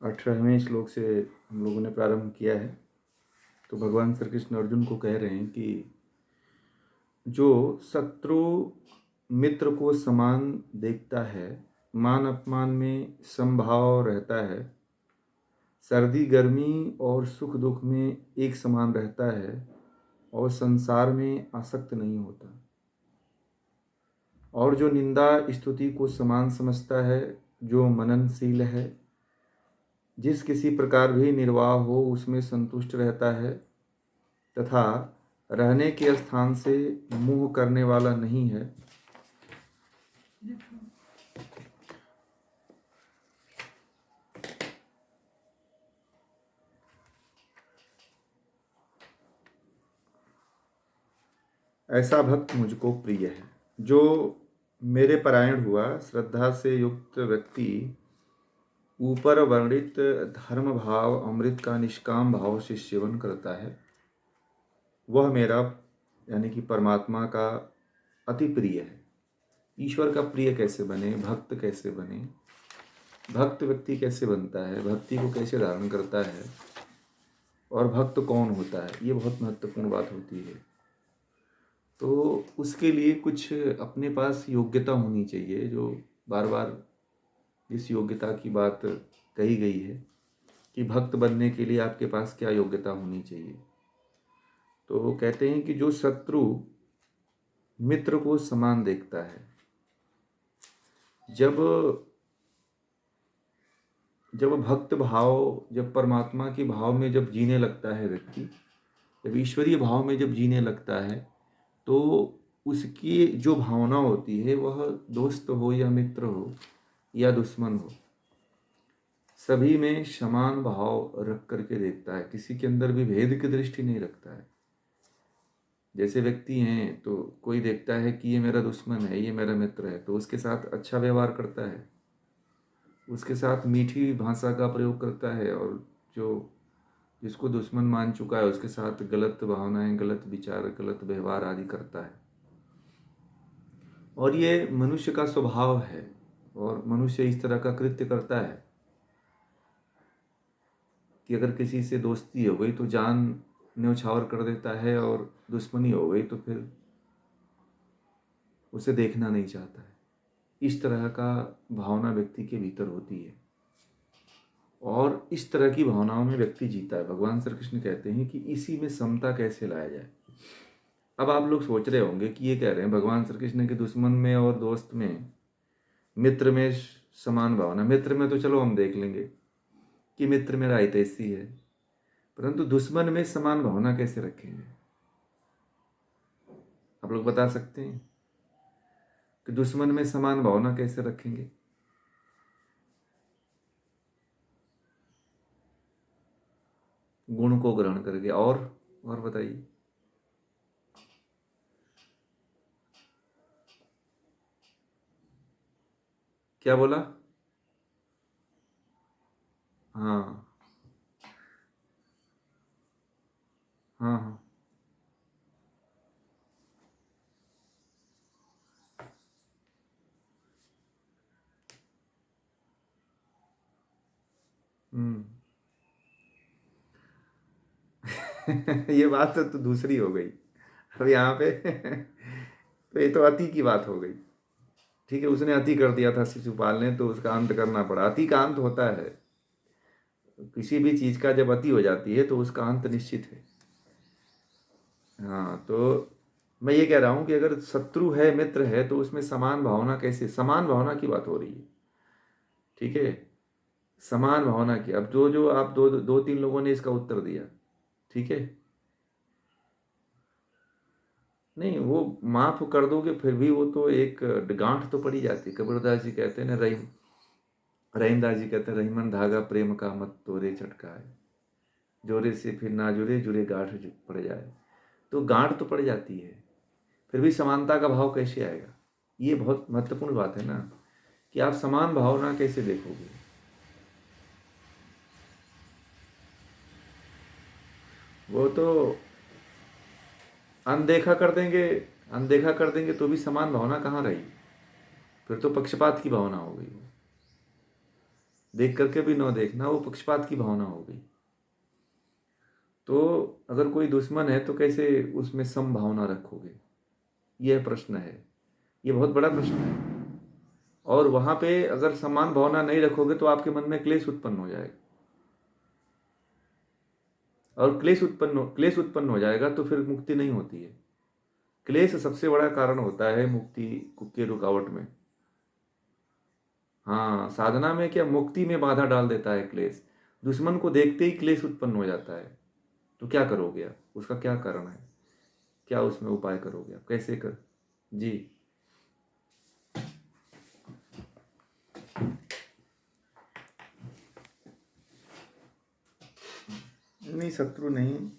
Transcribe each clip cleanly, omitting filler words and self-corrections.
18वें श्लोक से हम लोगों ने प्रारंभ किया है। तो भगवान श्री कृष्ण अर्जुन को कह रहे हैं कि जो शत्रु मित्र को समान देखता है, मान अपमान में समभाव रहता है, सर्दी गर्मी और सुख दुख में एक समान रहता है और संसार में आसक्त नहीं होता, और जो निंदा स्तुति को समान समझता है, जो मननशील है, जिस किसी प्रकार भी निर्वाह हो उसमें संतुष्ट रहता है तथा रहने के स्थान से मोह करने वाला नहीं है, ऐसा भक्त मुझको प्रिय है। जो मेरे परायण हुआ, श्रद्धा से युक्त व्यक्ति ऊपर वर्णित धर्म भाव अमृत का निष्काम भाव से सेवन करता है, वह मेरा यानी कि परमात्मा का अति प्रिय है। ईश्वर का प्रिय कैसे बने, भक्त कैसे बने, भक्त व्यक्ति कैसे बनता है, भक्ति को कैसे धारण करता है और भक्त कौन होता है, ये बहुत महत्वपूर्ण बात होती है। तो उसके लिए कुछ अपने पास योग्यता होनी चाहिए, जो बार बार इस योग्यता की बात कही गई है कि भक्त बनने के लिए आपके पास क्या योग्यता होनी चाहिए। तो वो कहते हैं कि जो शत्रु मित्र को समान देखता है, जब भक्त भाव, जब परमात्मा के भाव में जब जीने लगता है व्यक्ति, जब ईश्वरीय भाव में जब जीने लगता है, तो उसकी जो भावना होती है वह दोस्त हो या मित्र हो या दुश्मन हो, सभी में समान भाव रख करके देखता है, किसी के अंदर भी भेद की दृष्टि नहीं रखता है। जैसे व्यक्ति हैं तो कोई देखता है कि ये मेरा दुश्मन है, ये मेरा मित्र है, तो उसके साथ अच्छा व्यवहार करता है, उसके साथ मीठी भाषा का प्रयोग करता है, और जो जिसको दुश्मन मान चुका है उसके साथ गलत भावनाएं, गलत विचार, गलत व्यवहार आदि करता है। और ये मनुष्य का स्वभाव है, और मनुष्य इस तरह का कृत्य करता है कि अगर किसी से दोस्ती हो गई तो जान न्यौछावर कर देता है, और दुश्मनी हो गई तो फिर उसे देखना नहीं चाहता है। इस तरह का भावना व्यक्ति के भीतर होती है, और इस तरह की भावनाओं में व्यक्ति जीता है। भगवान श्री कृष्ण कहते हैं कि इसी में समता कैसे लाया जाए। अब आप लोग सोच रहे होंगे कि ये कह रहे हैं भगवान श्री कृष्ण के दुश्मन में और दोस्त में, मित्र में समान भावना। मित्र में तो चलो हम देख लेंगे कि मित्र मेरा हितैषी है, परंतु दुश्मन में समान भावना कैसे रखेंगे? आप लोग बता सकते हैं कि दुश्मन में समान भावना कैसे रखेंगे? गुण को ग्रहण करके। और बताइए। क्या बोला? हाँ हाँ हाँ। हम्म। ये बात तो दूसरी हो गई। अब यहाँ पे तो ये तो अति की बात हो गई। ठीक है, उसने अति कर दिया था शिशुपाल ने, तो उसका अंत करना पड़ा। अति का अंत होता है, किसी भी चीज का जब अति हो जाती है तो उसका अंत निश्चित है। हाँ, तो मैं ये कह रहा हूँ कि अगर शत्रु है मित्र है तो उसमें समान भावना कैसे? समान भावना की बात हो रही है, ठीक है, समान भावना की। अब जो जो आप दो दो तीन लोगों ने इसका उत्तर दिया, ठीक है, नहीं वो माफ कर दोगे फिर भी वो तो एक गांठ तो पड़ी जाती है। कबीरदास जी कहते हैं ना, रहीमदास जी कहते हैं, रहीमन धागा प्रेम का मत तोरे चटकाए, जोरे से फिर ना जुड़े, जुड़े गांठ पड़ जाए। तो गांठ तो पड़ जाती है, फिर भी समानता का भाव कैसे आएगा? ये बहुत महत्वपूर्ण बात है ना, कि आप समान भावना कैसे देखोगे? वो तो अनदेखा कर देंगे, अनदेखा कर देंगे तो भी समान भावना कहाँ रही? फिर तो पक्षपात की भावना हो गई। देख करके भी न देखना, वो पक्षपात की भावना हो गई। तो अगर कोई दुश्मन है तो कैसे उसमें समभावना रखोगे? यह प्रश्न है। ये बहुत बड़ा प्रश्न है। और वहाँ पे अगर समान भावना नहीं रखोगे तो आपके मन में क्लेश उत्पन्न हो जाएगा, और क्लेश उत्पन्न हो जाएगा तो फिर मुक्ति नहीं होती है। क्लेश सबसे बड़ा कारण होता है मुक्ति के रुकावट में। हाँ, साधना में क्या, मुक्ति में बाधा डाल देता है क्लेश। दुश्मन को देखते ही क्लेश उत्पन्न हो जाता है। तो क्या करोगे आप? उसका क्या कारण है? क्या उसमें उपाय करोगे आप? कैसे कर? जी। नहीं, शत्रु नहीं।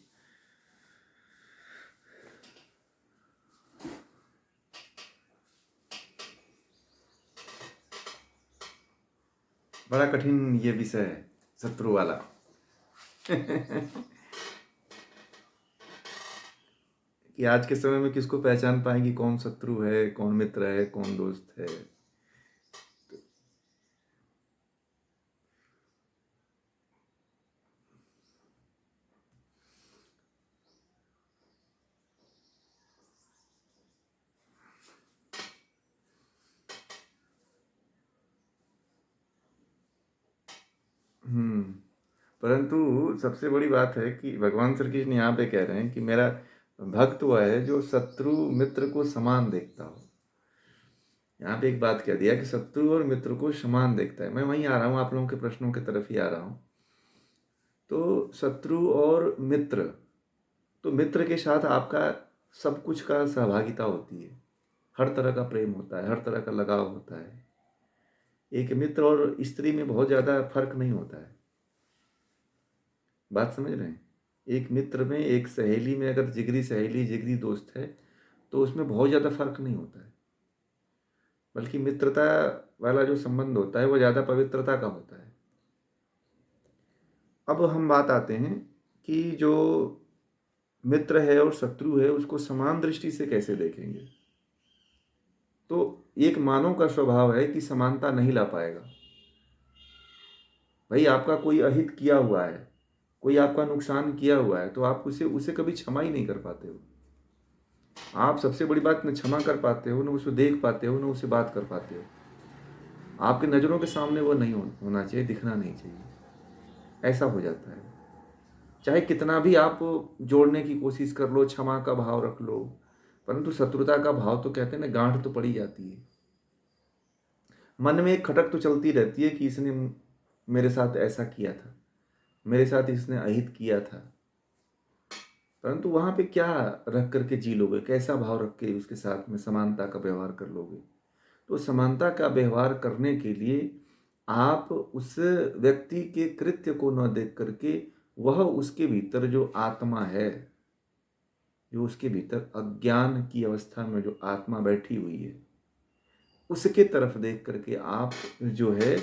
बड़ा कठिन ये विषय है, शत्रु वाला। कि आज के समय में किसको पहचान पाएंगी, कौन शत्रु है, कौन मित्र है, कौन दोस्त है? हम्म। परंतु सबसे बड़ी बात है कि भगवान श्री कृष्ण यहाँ पे कह रहे हैं कि मेरा भक्त वह है जो शत्रु मित्र को समान देखता हो। यहाँ पे एक बात कह दिया कि शत्रु और मित्र को समान देखता है। मैं वहीं आ रहा हूँ, आप लोगों के प्रश्नों की तरफ ही आ रहा हूँ। तो शत्रु और मित्र, तो मित्र के साथ आपका सब कुछ का सहभागिता होती है, हर तरह का प्रेम होता है, हर तरह का लगाव होता है। एक मित्र और स्त्री में बहुत ज़्यादा फर्क नहीं होता है। बात समझ रहे हैं? एक मित्र में, एक सहेली में, अगर जिगरी सहेली, जिगरी दोस्त है तो उसमें बहुत ज़्यादा फर्क नहीं होता है। बल्कि मित्रता वाला जो संबंध होता है वो ज़्यादा पवित्रता का होता है। अब हम बात आते हैं कि जो मित्र है और शत्रु है उसको समान दृष्टि से कैसे देखेंगे। तो एक मानव का स्वभाव है कि समानता नहीं ला पाएगा। भाई, आपका कोई अहित किया हुआ है, कोई आपका नुकसान किया हुआ है, तो आप उसे उसे कभी क्षमा ही नहीं कर पाते हो। आप सबसे बड़ी बात, न क्षमा कर पाते हो, न उसे देख पाते हो, न उसे बात कर पाते हो। आपके नज़रों के सामने वो नहीं होना चाहिए, दिखना नहीं चाहिए। ऐसा हो जाता है। चाहे कितना भी आप जोड़ने की कोशिश कर लो, क्षमा का भाव रख लो, परंतु शत्रुता का भाव तो कहते हैं ना, गांठ तो पड़ी जाती है। मन में एक खटक तो चलती रहती है कि इसने मेरे साथ ऐसा किया था, मेरे साथ इसने अहित किया था। परंतु वहां पे क्या रख करके जी लोगे? कैसा भाव रख के उसके साथ में समानता का व्यवहार कर लोगे? तो समानता का व्यवहार करने के लिए आप उस व्यक्ति के कृत्य को न देख करके, वह उसके भीतर जो आत्मा है, जो उसके भीतर अज्ञान की अवस्था में जो आत्मा बैठी हुई है, उसके तरफ देख करके आप जो है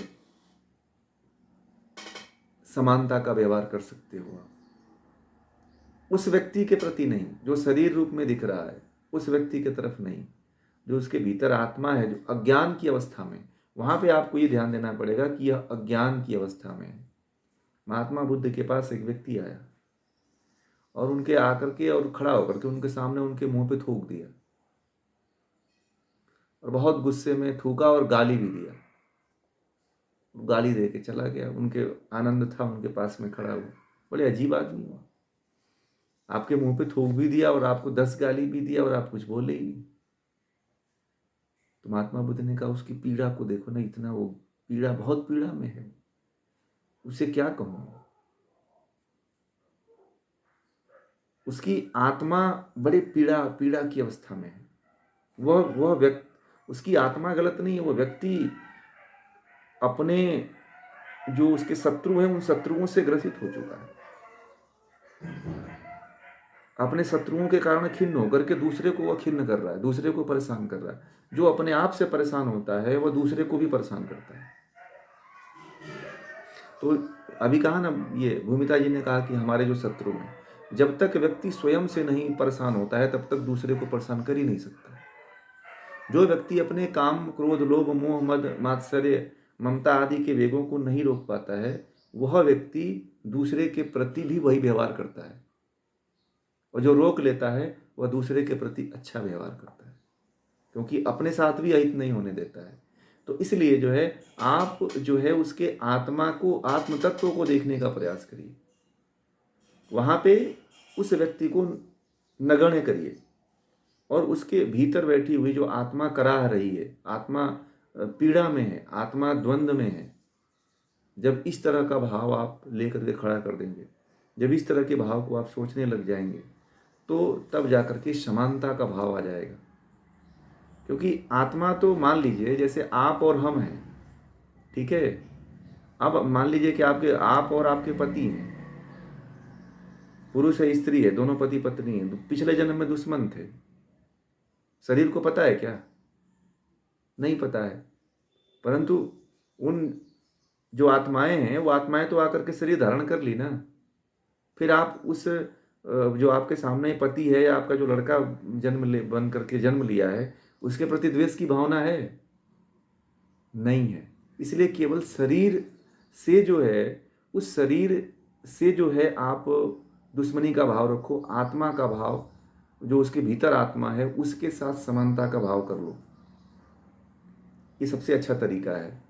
समानता का व्यवहार कर सकते हो। आप उस व्यक्ति के प्रति नहीं जो शरीर रूप में दिख रहा है, उस व्यक्ति के तरफ नहीं, जो उसके भीतर आत्मा है, जो अज्ञान की अवस्था में। वहां पे आपको ये ध्यान देना पड़ेगा कि यह अज्ञान की अवस्था में है। महात्मा बुद्ध के पास एक व्यक्ति आया और उनके आकर के और खड़ा होकर के उनके सामने उनके मुंह पे थूक दिया, और बहुत गुस्से में थूका और गाली भी दिया। गाली दे के चला गया। उनके आनंद था उनके पास में खड़ा हुआ। बड़े अजीब आदमी हुआ, आपके मुंह पे थूक भी दिया और आपको 10 गाली भी दिया और आप कुछ बोले ही नहीं। तो महात्मा बुद्ध ने कहा, उसकी पीड़ा को देखो ना, इतना वो पीड़ा, बहुत पीड़ा में है, उसे क्या कहूँ। उसकी आत्मा बड़े पीड़ा की अवस्था में है। वह व्यक्ति, उसकी आत्मा गलत नहीं है, वह व्यक्ति अपने जो उसके शत्रु हैं उन शत्रुओं से ग्रसित हो चुका है। अपने शत्रुओं के कारण खिन्न होकर के दूसरे को वह खिन्न कर रहा है, दूसरे को परेशान कर रहा है। जो अपने आप से परेशान होता है वह दूसरे को भी परेशान करता है। तो अभी कहा ना, ये भूमिता जी ने कहा कि हमारे जो शत्रु हैं, जब तक व्यक्ति स्वयं से नहीं परेशान होता है तब तक दूसरे को परेशान कर ही नहीं सकता। जो व्यक्ति अपने काम, क्रोध, लोभ, मोह, मद, मात्सर्य ममता आदि के वेगों को नहीं रोक पाता है, वह व्यक्ति दूसरे के प्रति भी वही व्यवहार करता है, और जो रोक लेता है वह दूसरे के प्रति अच्छा व्यवहार करता है, क्योंकि अपने साथ भी अहित नहीं होने देता है। तो इसलिए जो है आप जो है उसके आत्मा को, आत्म तत्व को देखने का प्रयास करिए, वहाँ पे उस व्यक्ति को नगण्य करिए, और उसके भीतर बैठी हुई जो आत्मा कराह रही है, आत्मा पीड़ा में है, आत्मा द्वंद्व में है, जब इस तरह का भाव आप लेकर के खड़ा कर देंगे, जब इस तरह के भाव को आप सोचने लग जाएंगे, तो तब जाकर के समानता का भाव आ जाएगा। क्योंकि आत्मा तो मान लीजिए जैसे आप और हम हैं, ठीक है। अब मान लीजिए कि आप और आपके पति हैं, पुरुष है स्त्री है, दोनों पति पत्नी हैं, पिछले जन्म में दुश्मन थे। शरीर को पता है क्या? नहीं पता है। परंतु उन जो आत्माएं हैं, वो आत्माएं तो आकर के शरीर धारण कर ली ना। फिर आप उस जो आपके सामने पति है, या आपका जो लड़का बन करके जन्म लिया है, उसके प्रति द्वेष की भावना है? नहीं है। इसलिए केवल शरीर से जो है, उस शरीर से जो है आप दुश्मनी का भाव रखो, आत्मा का भाव, जो उसके भीतर आत्मा है उसके साथ समानता का भाव कर लो। ये सबसे अच्छा तरीका है।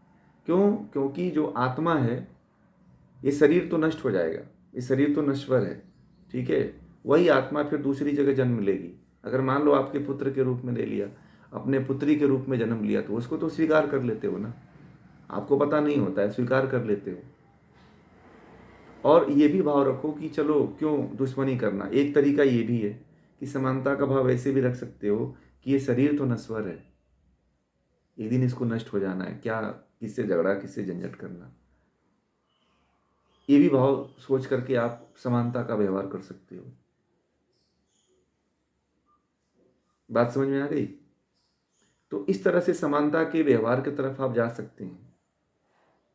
क्यों? क्योंकि जो आत्मा है, ये शरीर तो नष्ट हो जाएगा, ये शरीर तो नश्वर है, ठीक है। वही आत्मा फिर दूसरी जगह जन्म लेगी। अगर मान लो आपके पुत्र के रूप में ले लिया, अपने पुत्री के रूप में जन्म लिया, तो उसको तो स्वीकार कर लेते हो ना। आपको पता नहीं होता है, स्वीकार कर लेते हो। और ये भी भाव रखो कि चलो क्यों दुश्मनी करना। एक तरीका ये भी है कि समानता का भाव ऐसे भी रख सकते हो कि ये शरीर तो नश्वर है, एक दिन इसको नष्ट हो जाना है, क्या किससे झगड़ा, किससे झंझट करना। ये भी भाव सोच करके आप समानता का व्यवहार कर सकते हो। बात समझ में आ गई? तो इस तरह से समानता के व्यवहार की तरफ आप जा सकते हैं।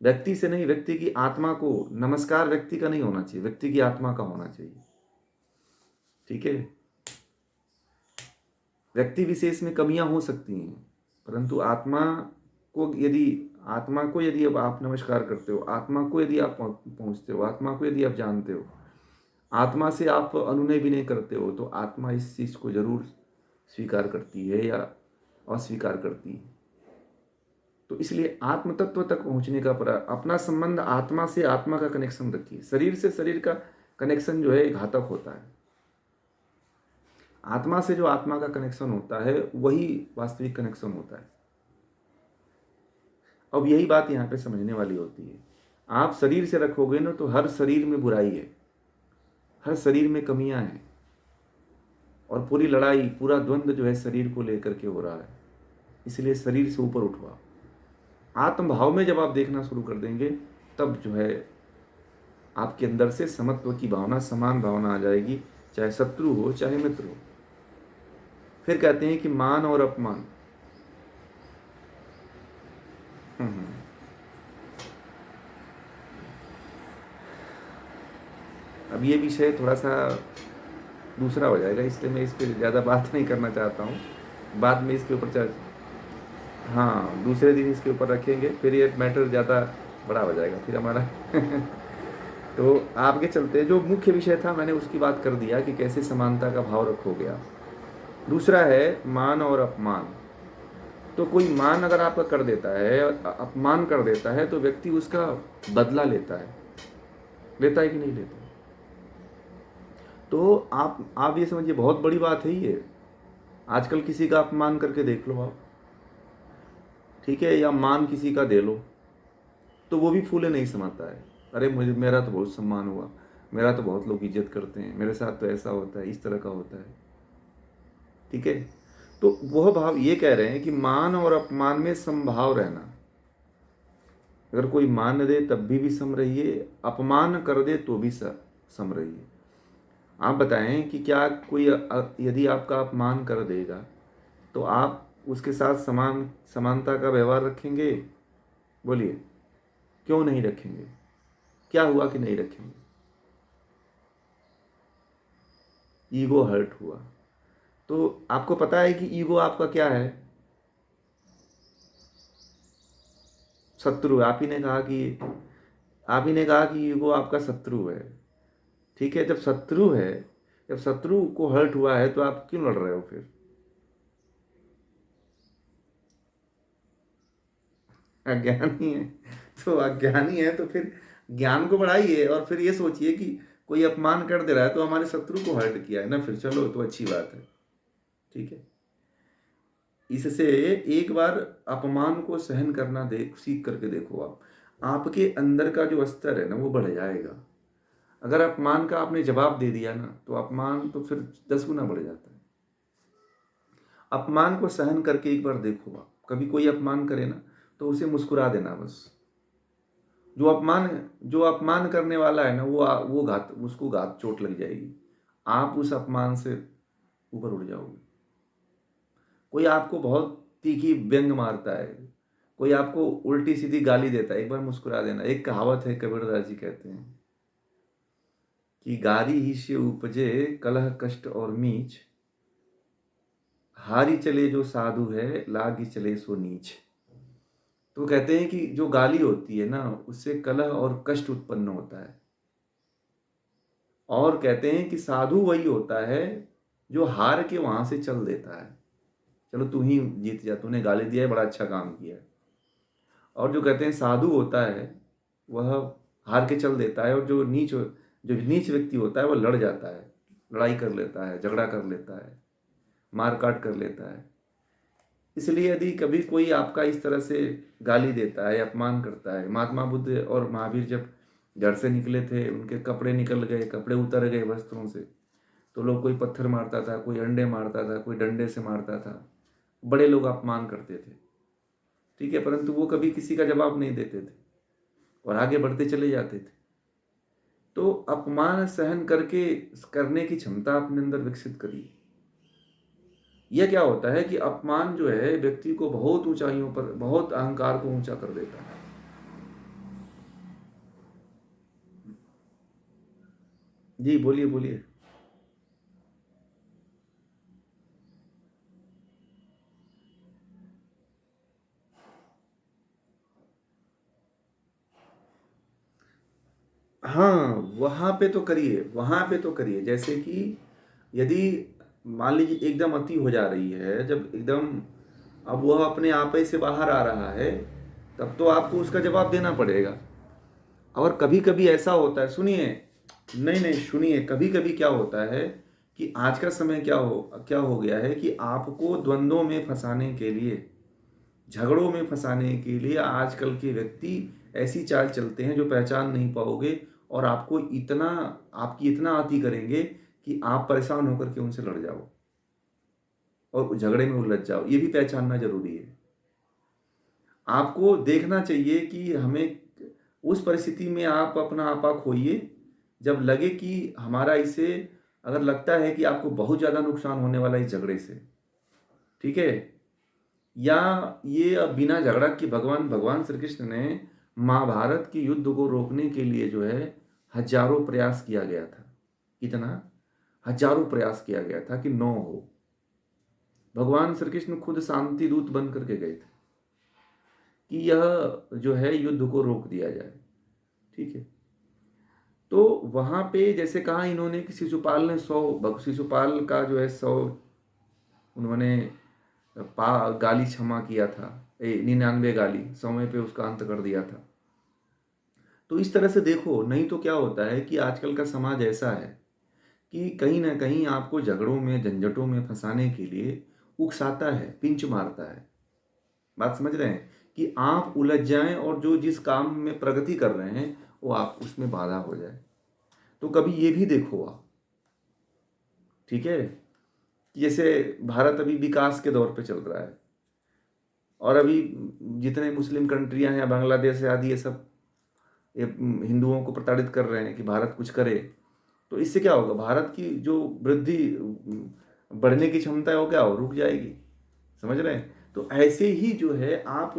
व्यक्ति से नहीं, व्यक्ति की आत्मा को, नमस्कार व्यक्ति का नहीं होना चाहिए, व्यक्ति की आत्मा का होना चाहिए, ठीक है। व्यक्ति विशेष में कमियां हो सकती हैं, परंतु आत्मा को यदि अब आप नमस्कार करते हो, आत्मा को यदि आप पहुंचते हो, आत्मा को यदि आप जानते हो, आत्मा से आप अनुनय भी नहीं करते हो, तो आत्मा इस चीज को जरूर स्वीकार करती है या अस्वीकार करती है। तो इसलिए आत्म तत्व तक पहुंचने का अपना संबंध आत्मा से, आत्मा का कनेक्शन रखिए। शरीर से शरीर का कनेक्शन जो है घातक होता है। आत्मा से जो आत्मा का कनेक्शन होता है वही वास्तविक कनेक्शन होता है। अब यही बात यहाँ पे समझने वाली होती है। आप शरीर से रखोगे ना, तो हर शरीर में बुराई है, हर शरीर में कमियां हैं, और पूरी लड़ाई, पूरा द्वंद्व जो है शरीर को लेकर के हो रहा है। इसलिए शरीर से ऊपर उठवा, आत्मभाव में जब आप देखना शुरू कर देंगे, तब जो है आपके अंदर से समत्व की भावना, समान भावना आ जाएगी, चाहे शत्रु हो चाहे मित्र हो। फिर कहते हैं कि मान और अपमान। अब ये विषय थोड़ा सा दूसरा हो जाएगा, इसलिए मैं इस पर ज़्यादा बात नहीं करना चाहता हूँ। बाद में इसके ऊपर हाँ, दूसरे दिन इसके ऊपर रखेंगे, फिर ये मैटर ज़्यादा बड़ा हो जाएगा फिर हमारा। तो आगे चलते हैं। जो मुख्य विषय था मैंने उसकी बात कर दिया कि कैसे समानता का भाव रखोगे आप। दूसरा है मान और अपमान। तो कोई मान अगर आपका कर देता है, अपमान कर देता है, तो व्यक्ति उसका बदला लेता है कि नहीं लेता? तो आप ये समझिए, बहुत बड़ी बात है ये। आजकल किसी का अपमान करके देख लो आप, ठीक है, या मान किसी का दे लो, तो वो भी फूले नहीं समाता है। अरे मेरा तो बहुत सम्मान हुआ, मेरा तो बहुत लोग इज्जत करते हैं, मेरे साथ तो ऐसा होता है, इस तरह का होता है, ठीक है। तो वह भाव ये कह रहे हैं कि मान और अपमान में समभाव रहना। अगर कोई मान दे तब भी सम रहिए, अपमान कर दे तो भी सम रहिए। आप बताएं कि क्या कोई यदि आपका अपमान कर देगा, तो आप उसके साथ समानता का व्यवहार रखेंगे? बोलिए, क्यों नहीं रखेंगे? क्या हुआ कि नहीं रखेंगे? ईगो हर्ट हुआ। तो आपको पता है कि ईगो आपका क्या है? शत्रु है। आप ही ने कहा कि वो आपका शत्रु है। ठीक है, जब शत्रु है, जब शत्रु को हर्ट हुआ है तो आप क्यों लड़ रहे हो फिर? अज्ञानी है तो अज्ञानी है तो फिर ज्ञान को बढ़ाइए और फिर ये सोचिए कि कोई अपमान कर दे रहा है तो हमारे शत्रु को हर्ट किया है ना, फिर चलो तो अच्छी बात है। ठीक है, इससे एक बार अपमान को सहन करना देख सीख करके देखो आप, आपके अंदर का जो स्तर है ना वो बढ़ जाएगा। अगर अपमान का आपने जवाब दे दिया ना तो अपमान तो फिर 10 गुना बढ़ जाता है। अपमान को सहन करके एक बार देखो आप, कभी कोई अपमान करे ना तो उसे मुस्कुरा देना बस। जो अपमान करने वाला है ना वो घात उसको घात चोट लग जाएगी। आप उस अपमान से ऊपर उठ जाओगे। कोई आपको बहुत तीखी व्यंग मारता है, कोई आपको उल्टी सीधी गाली देता है, एक बार मुस्कुरा देना। एक कहावत है, कबीरदास जी कहते हैं कि गारी ही से उपजे कलह कष्ट और मीच, हारी चले जो साधु है लागी चले सो नीच। तो कहते हैं कि जो गाली होती है ना उससे कलह और कष्ट उत्पन्न होता है, और कहते हैं कि साधु वही होता है जो हार के वहां से चल देता है। चलो तू ही जीत जा, तूने गाली दिया है, बड़ा अच्छा काम किया है। और जो कहते हैं साधु होता है वह हार के चल देता है, और जो नीच व्यक्ति होता है वह लड़ जाता है, लड़ाई कर लेता है, झगड़ा कर लेता है, मार काट कर लेता है। इसलिए यदि कभी कोई आपका इस तरह से गाली देता है, अपमान करता है, महात्मा बुद्ध और महावीर जब घर से निकले थे, उनके कपड़े निकल गए, कपड़े उतर गए वस्त्रों से, तो लोग कोई पत्थर मारता था, कोई अंडे मारता था, कोई डंडे से मारता था, बड़े लोग अपमान करते थे। ठीक है, परंतु वो कभी किसी का जवाब नहीं देते थे और आगे बढ़ते चले जाते थे। तो अपमान सहन करके करने की क्षमता अपने अंदर विकसित करिए। यह क्या होता है कि अपमान जो है व्यक्ति को बहुत ऊंचाइयों पर, बहुत अहंकार को ऊंचा कर देता है। जी बोलिए बोलिए। हाँ, वहां पे तो करिए, वहां पे तो करिए। जैसे कि यदि मान लीजिए एकदम अति हो जा रही है, जब एकदम अब वह अपने आप ही से बाहर आ रहा है, तब तो आपको उसका जवाब देना पड़ेगा। और कभी कभी ऐसा होता है, सुनिए, नहीं नहीं सुनिए, कभी कभी क्या होता है कि आज का समय क्या हो गया है कि आपको द्वंद्वों में फंसाने के लिए, झगड़ों में फंसाने के लिए आजकल के व्यक्ति ऐसी चाल चलते हैं जो पहचान नहीं पाओगे, और आपकी इतना आती करेंगे कि आप परेशान होकर के उनसे लड़ जाओ और झगड़े में उलझ जाओ। ये भी पहचानना जरूरी है। आपको देखना चाहिए कि हमें उस परिस्थिति में आप अपना आपा खोइए जब लगे कि हमारा इसे, अगर लगता है कि आपको बहुत ज़्यादा नुकसान होने वाला है इस झगड़े से, ठीक है, या ये अब बिना झगड़ा कि भगवान भगवान श्री कृष्ण ने महाभारत की युद्ध को रोकने के लिए जो है हजारों प्रयास किया गया था। कितना? हजारों प्रयास किया गया था कि नो हो। भगवान श्री कृष्ण खुद शांति दूत बन करके गए थे कि यह जो है युद्ध को रोक दिया जाए। ठीक है, तो वहां पे जैसे कहा इन्होंने कि शिशुपाल ने शिशुपाल का जो है 100 उन्होंने गाली क्षमा किया था, 99 गाली 100वें पे उसका अंत कर दिया था। तो इस तरह से देखो, नहीं तो क्या होता है कि आजकल का समाज ऐसा है कि कहीं ना कहीं आपको झगड़ों में झंझटों में फंसाने के लिए उकसाता है, पिंच मारता है। बात समझ रहे हैं कि आप उलझ जाएं और जो जिस काम में प्रगति कर रहे हैं वो आप उसमें बाधा हो जाए। तो कभी ये भी देखो आप, ठीक है, कि जैसे भारत अभी विकास के दौर पे चल रहा है, और अभी जितने मुस्लिम कंट्रियां हैं, बांग्लादेश आदि, ये सब ये हिंदुओं को प्रताड़ित कर रहे हैं कि भारत कुछ करे। तो इससे क्या होगा, भारत की जो वृद्धि बढ़ने की क्षमता है वो क्या हो, रुक जाएगी। समझ रहे हैं? तो ऐसे ही जो है आप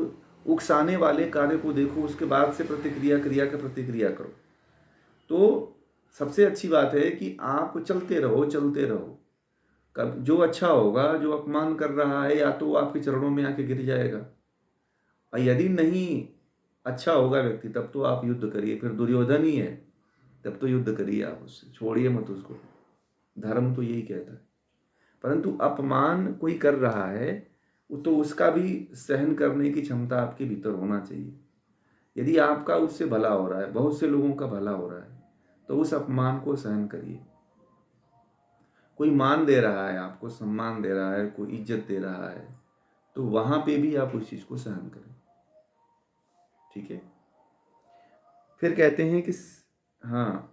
उकसाने वाले कार्य को देखो, उसके बाद से प्रतिक्रिया, क्रिया का प्रतिक्रिया करो। तो सबसे अच्छी बात है कि आप चलते रहो, चलते रहो। कब जो अच्छा होगा, जो अपमान कर रहा है, या तो वो आपके चरणों में आके गिर जाएगा, और यदि नहीं अच्छा होगा व्यक्ति तब तो आप युद्ध करिए, फिर दुर्योधन ही है तब तो युद्ध करिए, आप उससे छोड़िए मत उसको। धर्म तो यही कहता है। परंतु अपमान कोई कर रहा है तो उसका भी सहन करने की क्षमता आपके भीतर होना चाहिए। यदि आपका उससे भला हो रहा है, बहुत से लोगों का भला हो रहा है, तो उस अपमान को सहन करिए। कोई मान दे रहा है आपको, सम्मान दे रहा है, कोई इज्जत दे रहा है, तो वहां पे भी आप उस चीज को सहन करें। ठीक है। फिर कहते हैं कि हाँ,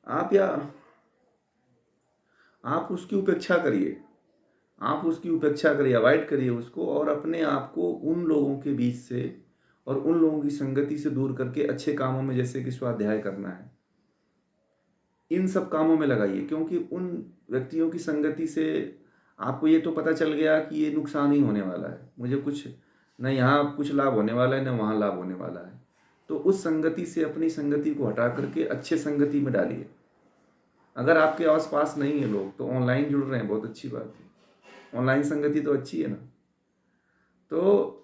आप या आप उसकी उपेक्षा करिए, आप उसकी उपेक्षा करिए, अवॉइड करिए उसको, और अपने आप को उन लोगों के बीच से और उन लोगों की संगति से दूर करके अच्छे कामों में, जैसे कि स्वाध्याय करना है, इन सब कामों में लगाइए। क्योंकि उन व्यक्तियों की संगति से आपको ये तो पता चल गया कि ये नुकसान ही होने वाला है, मुझे कुछ न यहाँ कुछ लाभ होने वाला है न वहाँ लाभ होने वाला है, तो उस संगति से अपनी संगति को हटा करके अच्छे संगति में डालिए। अगर आपके आस पास नहीं है लोग, तो ऑनलाइन जुड़ रहे हैं, बहुत अच्छी बात है, ऑनलाइन संगति तो अच्छी है ना, तो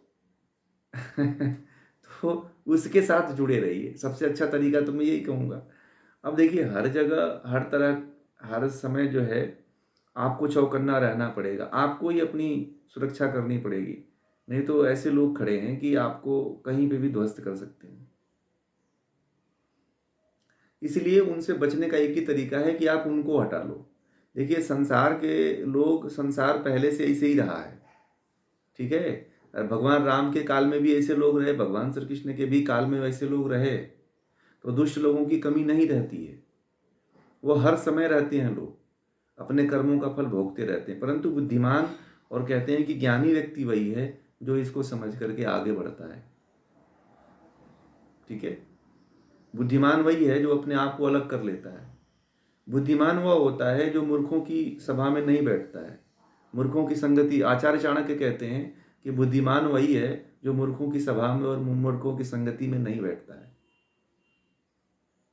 तो उसके साथ जुड़े रहिए। सबसे अच्छा तरीका तो मैं यही कहूँगा। अब देखिए, हर जगह हर तरह हर समय जो है आपको चौकन्ना रहना पड़ेगा, आपको ही अपनी सुरक्षा करनी पड़ेगी, नहीं तो ऐसे लोग खड़े हैं कि आपको कहीं पे भी ध्वस्त कर सकते हैं। इसलिए उनसे बचने का एक ही तरीका है कि आप उनको हटा लो। देखिए, संसार के लोग, संसार पहले से ऐसे ही रहा है, ठीक है। और भगवान राम के काल में भी ऐसे लोग रहे, भगवान श्री कृष्ण के भी काल में वैसे लोग रहे, तो दुष्ट लोगों की कमी नहीं रहती है, वो हर समय रहते हैं, लोग अपने कर्मों का फल भोगते रहते हैं। परंतु बुद्धिमान और कहते हैं कि ज्ञानी व्यक्ति वही है जो इसको समझ करके आगे बढ़ता है। ठीक है। बुद्धिमान वही है जो अपने आप को अलग कर लेता है। बुद्धिमान वह होता है जो मूर्खों की सभा में नहीं बैठता है। मूर्खों की संगति, आचार्य चाणक्य कहते हैं कि बुद्धिमान वही है जो मूर्खों की सभा में और मूर्खों की संगति में नहीं बैठता है।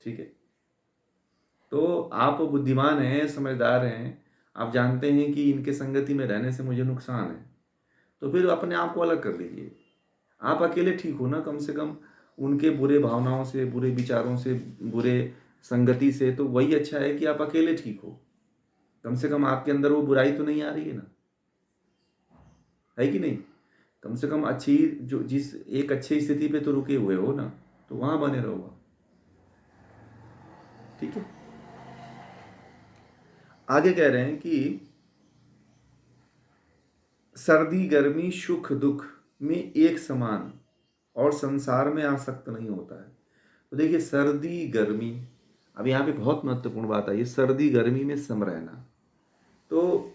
ठीक है। तो आप बुद्धिमान हैं, समझदार हैं, आप जानते हैं कि इनके संगति में रहने से मुझे नुकसान है, तो फिर अपने आप को अलग कर लीजिए। आप अकेले ठीक हो ना, कम से कम उनके बुरे भावनाओं से, बुरे विचारों से, बुरे संगति से, तो वही अच्छा है कि आप अकेले ठीक हो। कम से कम आपके अंदर वो बुराई तो नहीं आ रही है ना, है कि नहीं। कम से कम अच्छी, जो जिस एक अच्छी स्थिति पे तो रुके हुए हो ना, तो वहां बने रहो। ठीक है। आगे कह रहे हैं कि सर्दी गर्मी सुख दुख में एक समान और संसार में आसक्त नहीं होता है। तो देखिए, सर्दी गर्मी, अब यहाँ पे बहुत महत्वपूर्ण बात आई है, सर्दी गर्मी में सम रहना। तो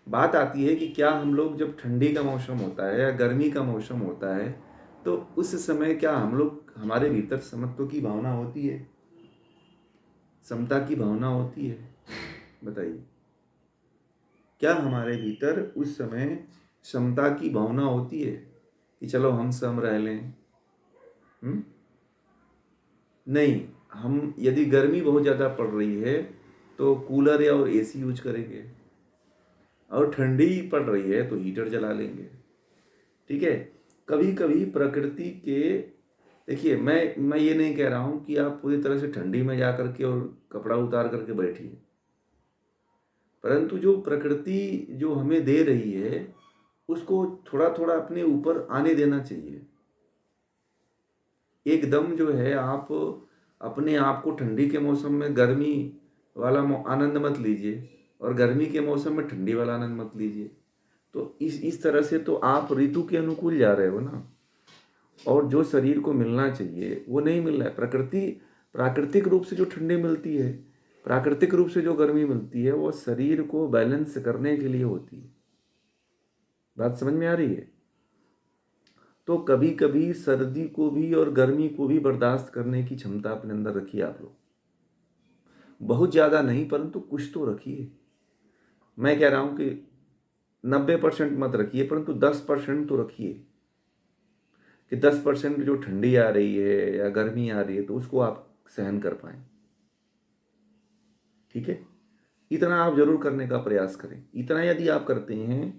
बात आती है कि क्या हम लोग, जब ठंडी का मौसम होता है या गर्मी का मौसम होता है, तो उस समय क्या हम लोग, हमारे भीतर समत्व की भावना होती है, समता की भावना होती है? बताइए, क्या हमारे भीतर उस समय समता की भावना होती है कि चलो हम सम रह लें? नहीं। हम, यदि गर्मी बहुत ज़्यादा पड़ रही है तो कूलर या और एसी यूज करेंगे, और ठंडी पड़ रही है तो हीटर जला लेंगे। ठीक है। कभी कभी प्रकृति के, देखिए, मैं ये नहीं कह रहा हूँ कि आप पूरी तरह से ठंडी में जा करके और कपड़ा उतार करके बैठिए, परंतु जो प्रकृति जो हमें दे रही है उसको थोड़ा थोड़ा अपने ऊपर आने देना चाहिए। एकदम जो है, आप अपने आप को ठंडी के मौसम में गर्मी वाला आनंद मत लीजिए, और गर्मी के मौसम में ठंडी वाला आनंद मत लीजिए। तो इस तरह से तो आप ऋतु के अनुकूल जा रहे हो ना, और जो शरीर को मिलना चाहिए वो नहीं मिल रहा है। प्रकृति, प्राकृतिक रूप से जो ठंडी मिलती है, प्राकृतिक रूप से जो गर्मी मिलती है, वो शरीर को बैलेंस करने के लिए होती है। बात समझ में आ रही है? तो कभी कभी सर्दी को भी और गर्मी को भी बर्दाश्त करने की क्षमता अपने अंदर रखिए आप लोग। बहुत ज़्यादा नहीं, परंतु कुछ तो रखिए। मैं कह रहा हूँ कि 90% मत रखिए, परंतु 10% तो रखिए कि 10% जो ठंडी आ रही है या गर्मी आ रही है तो उसको आप सहन कर पाएँ। ठीक है? इतना आप ज़रूर करने का प्रयास करें। इतना यदि आप करते हैं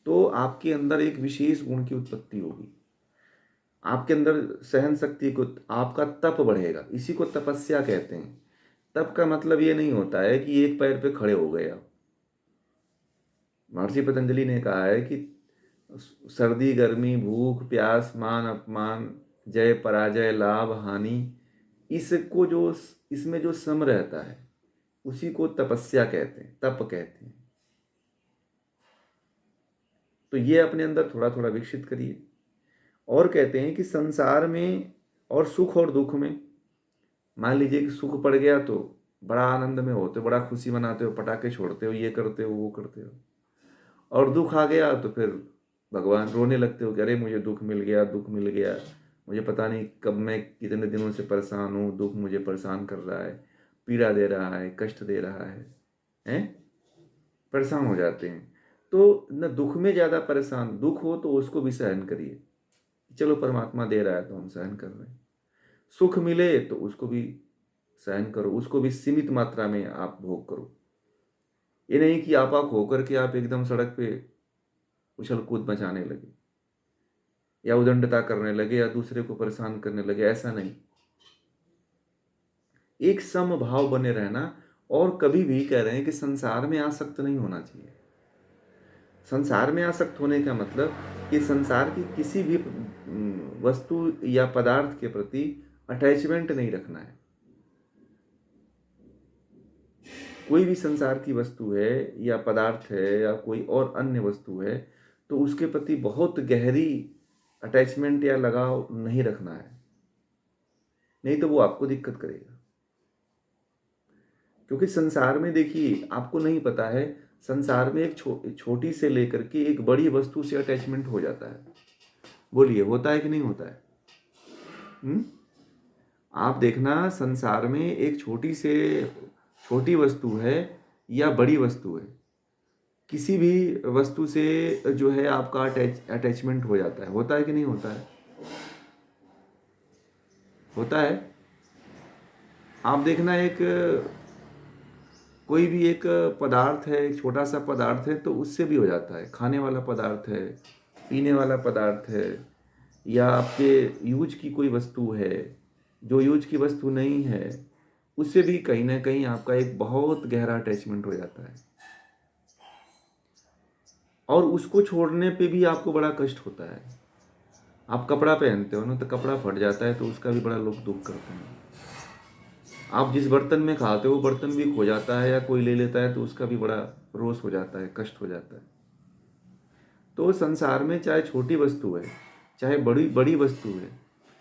तो आपके अंदर एक विशेष गुण की उत्पत्ति होगी। आपके अंदर सहन शक्ति को, आपका तप बढ़ेगा। इसी को तपस्या कहते हैं। तप का मतलब ये नहीं होता है कि एक पैर पे खड़े हो गए आप। महर्षि पतंजलि ने कहा है कि सर्दी गर्मी भूख प्यास मान अपमान जय पराजय लाभ हानि, इसको जो इसमें जो सम रहता है उसी को तपस्या कहते हैं, तप कहते हैं। तो ये अपने अंदर थोड़ा थोड़ा विकसित करिए। और कहते हैं कि संसार में और सुख और दुख में, मान लीजिए कि सुख पड़ गया तो बड़ा आनंद में होते हो, बड़ा खुशी मनाते हो, पटाखे छोड़ते हो, ये करते हो वो करते हो। और दुख आ गया तो फिर भगवान रोने लगते हो कि अरे मुझे दुख मिल गया, दुख मिल गया, मुझे पता नहीं कब, मैं कितने दिनों से परेशान हूँ, दुख मुझे परेशान कर रहा है, पीड़ा दे रहा है, कष्ट दे रहा है, हैं? परेशान हो जाते हैं। तो न दुख में ज़्यादा परेशान, दुख हो तो उसको भी सहन करिए, चलो परमात्मा दे रहा है तो हम सहन कर रहे हैं। सुख मिले तो उसको भी सहन करो, उसको भी सीमित मात्रा में आप भोग करो। ये नहीं कि आपाक होकर के आप एकदम सड़क पे उछल कूद मचाने लगे या उदंडता करने लगे या दूसरे को परेशान करने लगे, ऐसा नहीं। एक सम भाव बने रहना। और कभी भी कह रहे हैं कि संसार में आसक्त नहीं होना चाहिए। संसार में आसक्त होने का मतलब कि संसार की किसी भी वस्तु या पदार्थ के प्रति अटैचमेंट नहीं रखना है। कोई भी संसार की वस्तु है या पदार्थ है या कोई और अन्य वस्तु है तो उसके प्रति बहुत गहरी अटैचमेंट या लगाव नहीं रखना है, नहीं तो वो आपको दिक्कत करेगा। क्योंकि संसार में देखिए, आपको नहीं पता है, संसार में एक छोटी से लेकर के एक बड़ी वस्तु से अटैचमेंट हो जाता है। बोलिए, होता है कि नहीं होता है? आप देखना, संसार में एक छोटी वस्तु है या बड़ी वस्तु है, किसी भी वस्तु से जो है आपका अटैचमेंट हो जाता है। होता है कि नहीं होता है? होता है। आप देखना, एक कोई भी एक पदार्थ है, एक छोटा सा पदार्थ है तो उससे भी हो जाता है। खाने वाला पदार्थ है, पीने वाला पदार्थ है, या आपके यूज की कोई वस्तु है, जो यूज की वस्तु नहीं है, उससे भी कहीं ना कहीं आपका एक बहुत गहरा अटैचमेंट हो जाता है। और उसको छोड़ने पे भी आपको बड़ा कष्ट होता है। आप कपड़ा पहनते हो ना, तो कपड़ा फट जाता है तो उसका भी बड़ा लोग दुख करते हैं। आप जिस बर्तन में खाते हो बर्तन भी खो जाता है या कोई ले लेता है तो उसका भी बड़ा रोष हो जाता है, कष्ट हो जाता है। तो संसार में चाहे छोटी वस्तु है, चाहे बड़ी बड़ी वस्तु है,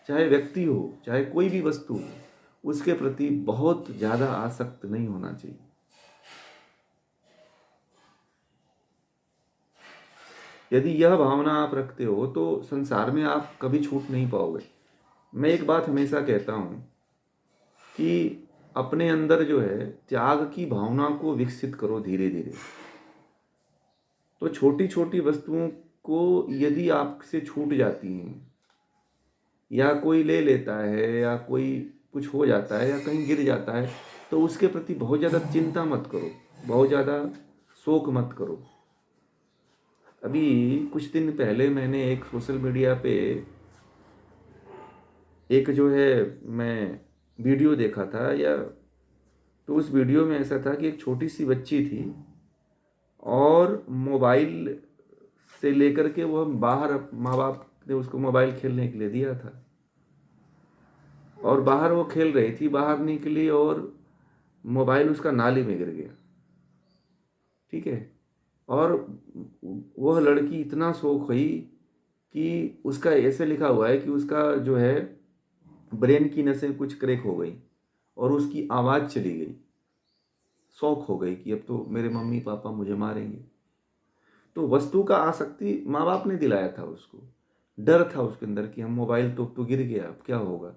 चाहे व्यक्ति हो, चाहे कोई भी वस्तु हो, उसके प्रति बहुत ज़्यादा आसक्त नहीं होना चाहिए। यदि यह भावना आप रखते हो तो संसार में आप कभी छूट नहीं पाओगे। मैं एक बात हमेशा कहता हूँ कि अपने अंदर जो है त्याग की भावना को विकसित करो धीरे धीरे। तो छोटी छोटी वस्तुओं को यदि आपसे छूट जाती हैं या कोई ले लेता है या कोई कुछ हो जाता है या कहीं गिर जाता है तो उसके प्रति बहुत ज़्यादा चिंता मत करो, बहुत ज़्यादा शोक मत करो। अभी कुछ दिन पहले मैंने एक सोशल मीडिया पे एक जो है मैं वीडियो देखा था, या तो उस वीडियो में ऐसा था कि एक छोटी सी बच्ची थी और मोबाइल से लेकर के वो बाहर, माँ बाप ने उसको मोबाइल खेलने के लिए दिया था और बाहर वो खेल रही थी, बाहर निकली और मोबाइल उसका नाली में गिर गया। ठीक है। और वह लड़की इतना शौक हुई कि उसका ऐसे लिखा हुआ है कि उसका जो है ब्रेन की नसें कुछ क्रैक हो गई और उसकी आवाज़ चली गई। शौक हो गई कि अब तो मेरे मम्मी पापा मुझे मारेंगे। तो वस्तु का आसक्ति माँ बाप ने दिलाया था उसको, डर था उसके अंदर कि हम मोबाइल तो गिर गया, अब क्या होगा।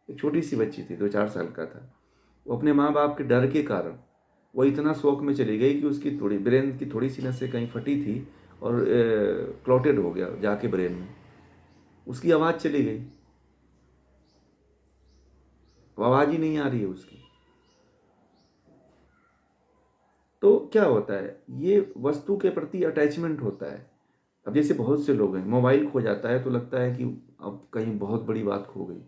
एक छोटी सी बच्ची थी, 2-4 साल का था। वो अपने माँ बाप के डर के कारण वो इतना शौक में चली गई कि उसकी थोड़ी ब्रेन की थोड़ी सी नसें कहीं फटी थी और क्लॉटेड हो गया जाके ब्रेन में, उसकी आवाज़ चली गई, आवाज़ ही नहीं आ रही है उसकी। तो क्या होता है, ये वस्तु के प्रति अटैचमेंट होता है। अब जैसे बहुत से लोग हैं, मोबाइल खो जाता है तो लगता है कि अब कहीं बहुत बड़ी बात खो गई।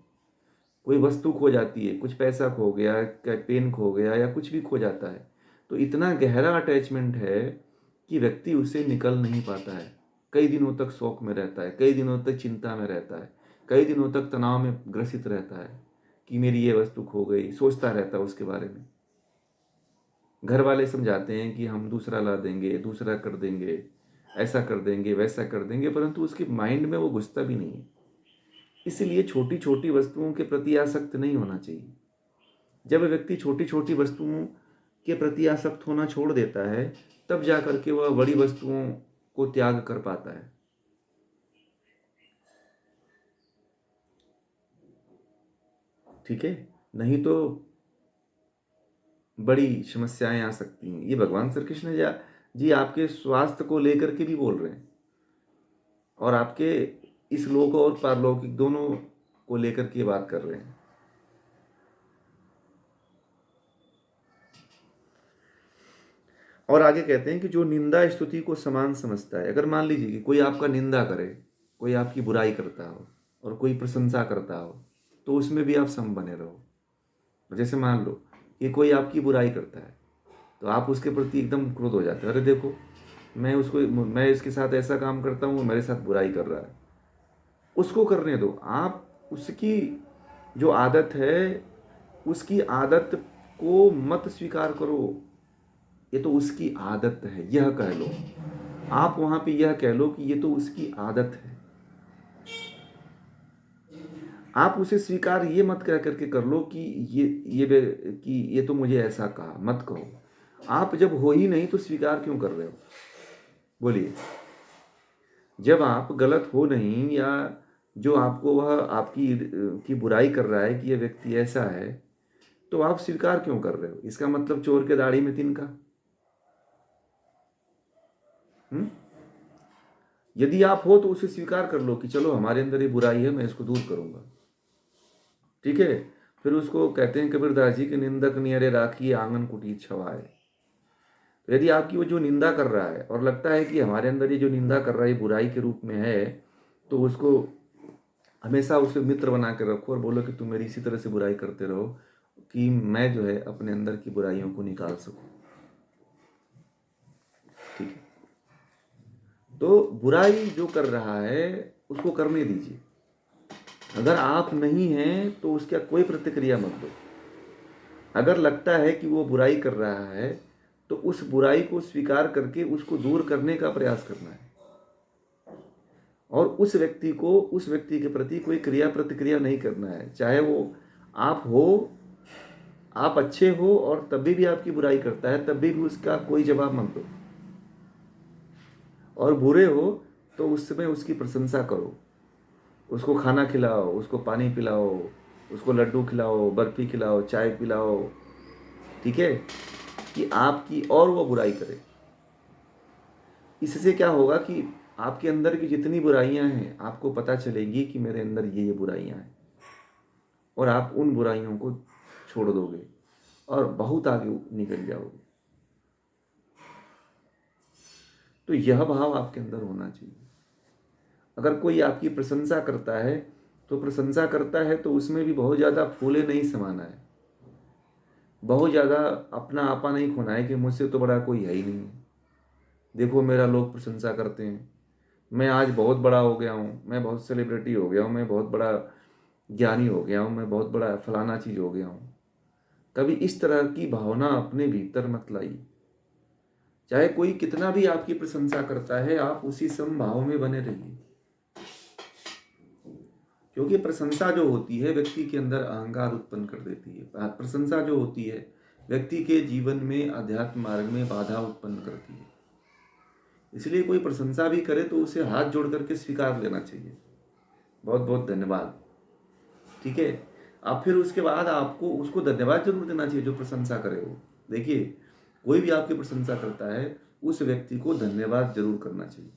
कोई वस्तु खो जाती है, कुछ पैसा खो गया, पेन खो गया या कुछ भी खो जाता है, तो इतना गहरा अटैचमेंट है कि व्यक्ति उससे निकल नहीं पाता है। कई दिनों तक शौक में रहता है, कई दिनों तक चिंता में रहता है, कई दिनों तक तनाव में ग्रसित रहता है कि मेरी ये वस्तु खो गई, सोचता रहता है उसके बारे में। घर वाले समझाते हैं कि हम दूसरा ला देंगे, दूसरा कर देंगे, ऐसा कर देंगे, वैसा कर देंगे, परंतु उसके माइंड में वो घुसता भी नहीं है। इसलिए छोटी छोटी वस्तुओं के प्रति आसक्त नहीं होना चाहिए। जब व्यक्ति छोटी छोटी वस्तुओं के प्रति आसक्त होना छोड़ देता है, तब जा करके वह बड़ी वस्तुओं को त्याग कर पाता है। ठीक है, नहीं तो बड़ी समस्याएं आ सकती हैं। ये भगवान श्री कृष्ण जी आपके स्वास्थ्य को लेकर के भी बोल रहे हैं, और आपके इस लोक और पारलौकिक दोनों को लेकर के बात कर रहे हैं। और आगे कहते हैं कि जो निंदा स्तुति को समान समझता है। अगर मान लीजिए कि कोई आपका निंदा करे, कोई आपकी बुराई करता हो और कोई प्रशंसा करता हो, तो उसमें भी आप सम बने रहो। जैसे मान लो कि कोई आपकी बुराई करता है, तो आप उसके प्रति एकदम क्रोध हो जाते हैं, अरे देखो मैं इसके साथ ऐसा काम करता हूँ, मेरे साथ बुराई कर रहा है। उसको करने दो, आप उसकी जो आदत है उसकी आदत को मत स्वीकार करो। ये तो उसकी आदत है, यह कह लो। आप वहां पे यह कह लो कि ये तो उसकी आदत है। आप उसे स्वीकार ये मत कह करके कर लो कि ये तो मुझे ऐसा कहा, मत कहो। आप जब हो ही नहीं तो स्वीकार क्यों कर रहे हो? बोलिए। जब आप गलत हो नहीं, या जो आपको वह आपकी की बुराई कर रहा है कि यह व्यक्ति ऐसा है, तो आप स्वीकार क्यों कर रहे हो? इसका मतलब चोर के दाढ़ी में तिनका। यदि आप हो तो उसे स्वीकार कर लो कि चलो हमारे अंदर ये बुराई है, मैं इसको दूर करूंगा। ठीक है। फिर उसको कहते हैं कबीरदास जी कि निंदक नियरे राखी आंगन कुटीर छवाए। तो यदि आपकी वो जो निंदा कर रहा है और लगता है कि हमारे अंदर ये जो निंदा कर रहा है बुराई के रूप में है, तो उसको हमेशा उसे मित्र बना के रखो और बोलो कि तुम मेरी इसी तरह से बुराई करते रहो कि मैं जो है अपने अंदर की बुराइयों को निकाल सकूं। ठीक है। तो बुराई जो कर रहा है उसको करने दीजिए। अगर आप नहीं हैं तो उसका कोई प्रतिक्रिया मत दो। अगर लगता है कि वो बुराई कर रहा है तो उस बुराई को स्वीकार करके उसको दूर करने का प्रयास करना है, और उस व्यक्ति के प्रति कोई क्रिया प्रतिक्रिया नहीं करना है। चाहे वो आप अच्छे हो और तभी भी आपकी बुराई करता है, तभी भी उसका कोई जवाब मत दो। और बुरे हो तो उस समय उसकी प्रशंसा करो, उसको खाना खिलाओ, उसको पानी पिलाओ, उसको लड्डू खिलाओ, बर्फी खिलाओ, चाय पिलाओ। ठीक है, कि आपकी और वो बुराई करे। इससे क्या होगा कि आपके अंदर की जितनी बुराइयां हैं आपको पता चलेगी कि मेरे अंदर ये बुराइयां हैं, और आप उन बुराइयों को छोड़ दोगे और बहुत आगे निकल जाओगे। तो यह भाव आपके अंदर होना चाहिए। अगर कोई आपकी प्रशंसा करता है तो उसमें भी बहुत ज़्यादा फूले नहीं समाना है, बहुत ज़्यादा अपना आपा नहीं खोना है कि मुझसे तो बड़ा कोई है ही नहीं। देखो मेरा लोग प्रशंसा करते हैं, मैं आज बहुत बड़ा हो गया हूँ, मैं बहुत सेलिब्रिटी हो गया हूँ, मैं बहुत बड़ा ज्ञानी हो गया हूँ, मैं बहुत बड़ा फलाना चीज़ हो गया हूँ। कभी इस तरह की भावना अपने भीतर मत लाइए। चाहे कोई कितना भी आपकी प्रशंसा करता है, आप उसी समभाव में बने रहिए। क्योंकि प्रशंसा जो होती है व्यक्ति के अंदर अहंकार उत्पन्न कर देती है। प्रशंसा जो होती है व्यक्ति के जीवन में अध्यात्म मार्ग में बाधा उत्पन्न करती है। इसलिए कोई प्रशंसा भी करे तो उसे हाथ जोड़ करके स्वीकार लेना चाहिए, बहुत बहुत धन्यवाद। ठीक है। अब फिर उसके बाद आपको उसको धन्यवाद जरूर देना चाहिए जो प्रशंसा करे वो। देखिए कोई भी आपकी प्रशंसा करता है उस व्यक्ति को धन्यवाद जरूर करना चाहिए।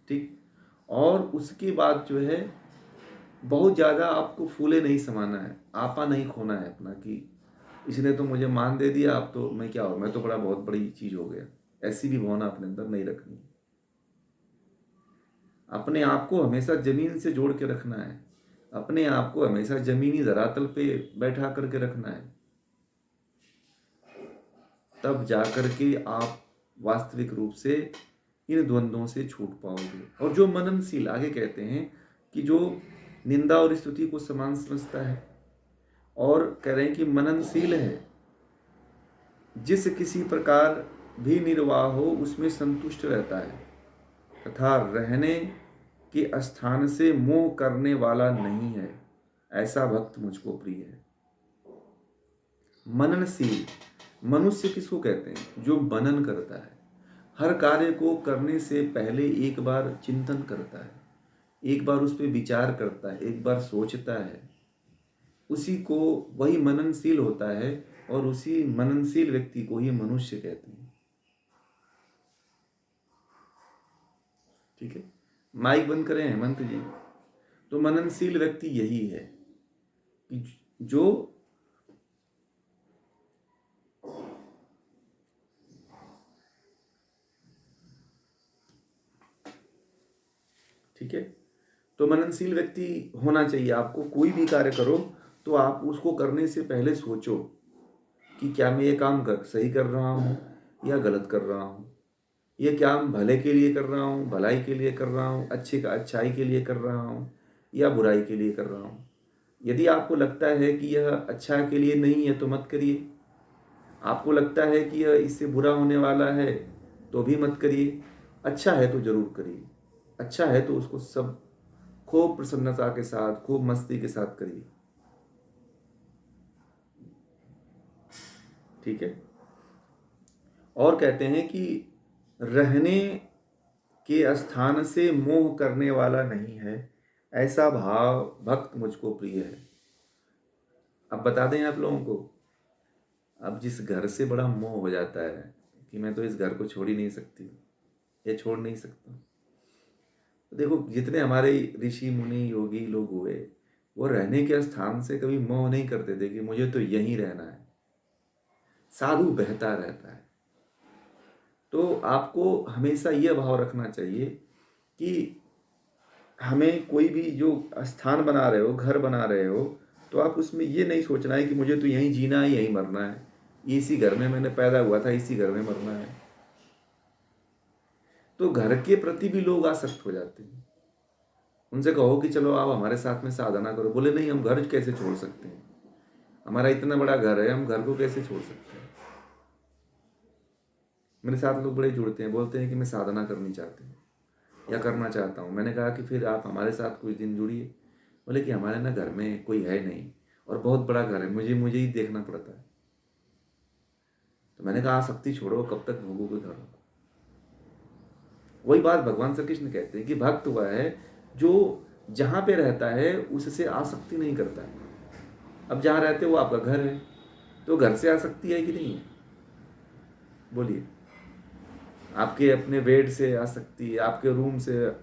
ठीक। और उसके बाद जो है बहुत ज़्यादा आपको फूले नहीं समाना है, आपा नहीं खोना है अपना कि इसने तो मुझे मान दे दिया, अब तो मैं क्या हो, मैं तो बड़ा बहुत बड़ी चीज़ हो गया। ऐसी भी भावना अपने अंदर नहीं रखनी। अपने आप को हमेशा जमीन से जोड़ के रखना है, अपने आप को हमेशा जमीनी धरातल पे बैठा करके रखना है, तब जाकर के आप वास्तविक रूप से इन द्वंद्वों से छूट पाओगे। और जो मननशील, आगे कहते हैं कि जो निंदा और स्तुति को समान समझता है, और कह रहे हैं कि मननशील है, जिस किसी प्रकार भी निर्वाह हो उसमें संतुष्ट रहता है, तथा रहने के स्थान से मोह करने वाला नहीं है, ऐसा भक्त मुझको प्रिय है। मननशील, मनुष्य किसको कहते हैं? जो मनन करता है, हर कार्य को करने से पहले एक बार चिंतन करता है, एक बार उस पर विचार करता है, एक बार सोचता है, उसी को वही मननशील होता है। और उसी मननशील व्यक्ति को ही मनुष्य कहते हैं। ठीक है, माइक बंद करें हेमंत जी। तो मननशील व्यक्ति यही है कि जो ठीक है, तो मननशील व्यक्ति होना चाहिए आपको। कोई भी कार्य करो तो आप उसको करने से पहले सोचो कि क्या मैं ये काम सही कर रहा हूँ या गलत कर रहा हूँ, ये क्या भले के लिए कर रहा हूँ, भलाई के लिए कर रहा हूँ, अच्छाई के लिए कर रहा हूँ या बुराई के लिए कर रहा हूँ। यदि आपको लगता है कि यह अच्छा के लिए नहीं है तो मत करिए, आपको लगता है कि यह इससे बुरा होने वाला है तो भी मत करिए। अच्छा है तो जरूर करिए, अच्छा है तो उसको सब खूब प्रसन्नता के साथ, खूब मस्ती के साथ करिए। ठीक है। और कहते हैं कि रहने के स्थान से मोह करने वाला नहीं है, ऐसा भाव भक्त मुझको प्रिय है। अब बता दें आप लोगों को, अब जिस घर से बड़ा मोह हो जाता है कि मैं तो इस घर को छोड़ ही नहीं सकती या छोड़ नहीं सकता। तो देखो, जितने हमारे ऋषि मुनि योगी लोग हुए, वो रहने के स्थान से कभी मोह नहीं करते थे कि मुझे तो यहीं रहना है। साधु बहता रहता है। तो आपको हमेशा यह भाव रखना चाहिए कि हमें कोई भी जो स्थान बना रहे हो, घर बना रहे हो, तो आप उसमें ये नहीं सोचना है कि मुझे तो यहीं जीना है, यहीं मरना है, इसी घर में मैंने पैदा हुआ था, इसी घर में मरना है। तो घर के प्रति भी लोग आसक्त हो जाते हैं। उनसे कहो कि चलो आप हमारे साथ में साधना करो, बोले नहीं, हम घर कैसे छोड़ सकते हैं, हमारा इतना बड़ा घर है, हम घर को कैसे छोड़ सकते हैं। मेरे साथ लोग बड़े जुड़ते हैं, बोलते हैं कि मैं साधना करनी चाहते हैं या करना चाहता हूँ। मैंने कहा कि फिर आप हमारे साथ कुछ दिन जुड़िए। बोले कि हमारे ना घर में कोई है नहीं और बहुत बड़ा घर है, मुझे ही देखना पड़ता है। तो मैंने कहा आसक्ति छोड़ो, कब तक भोगोगे घर। वही बात भगवान श्री कृष्ण कहते हैं कि भक्त वह है जो जहाँ पे रहता है उससे आसक्ति नहीं करता है। अब जहाँ रहते हो वो आपका घर है, तो घर से आसक्ति है कि नहीं है? बोलिए। आपके अपने बेड से आ सकती है, आपके रूम से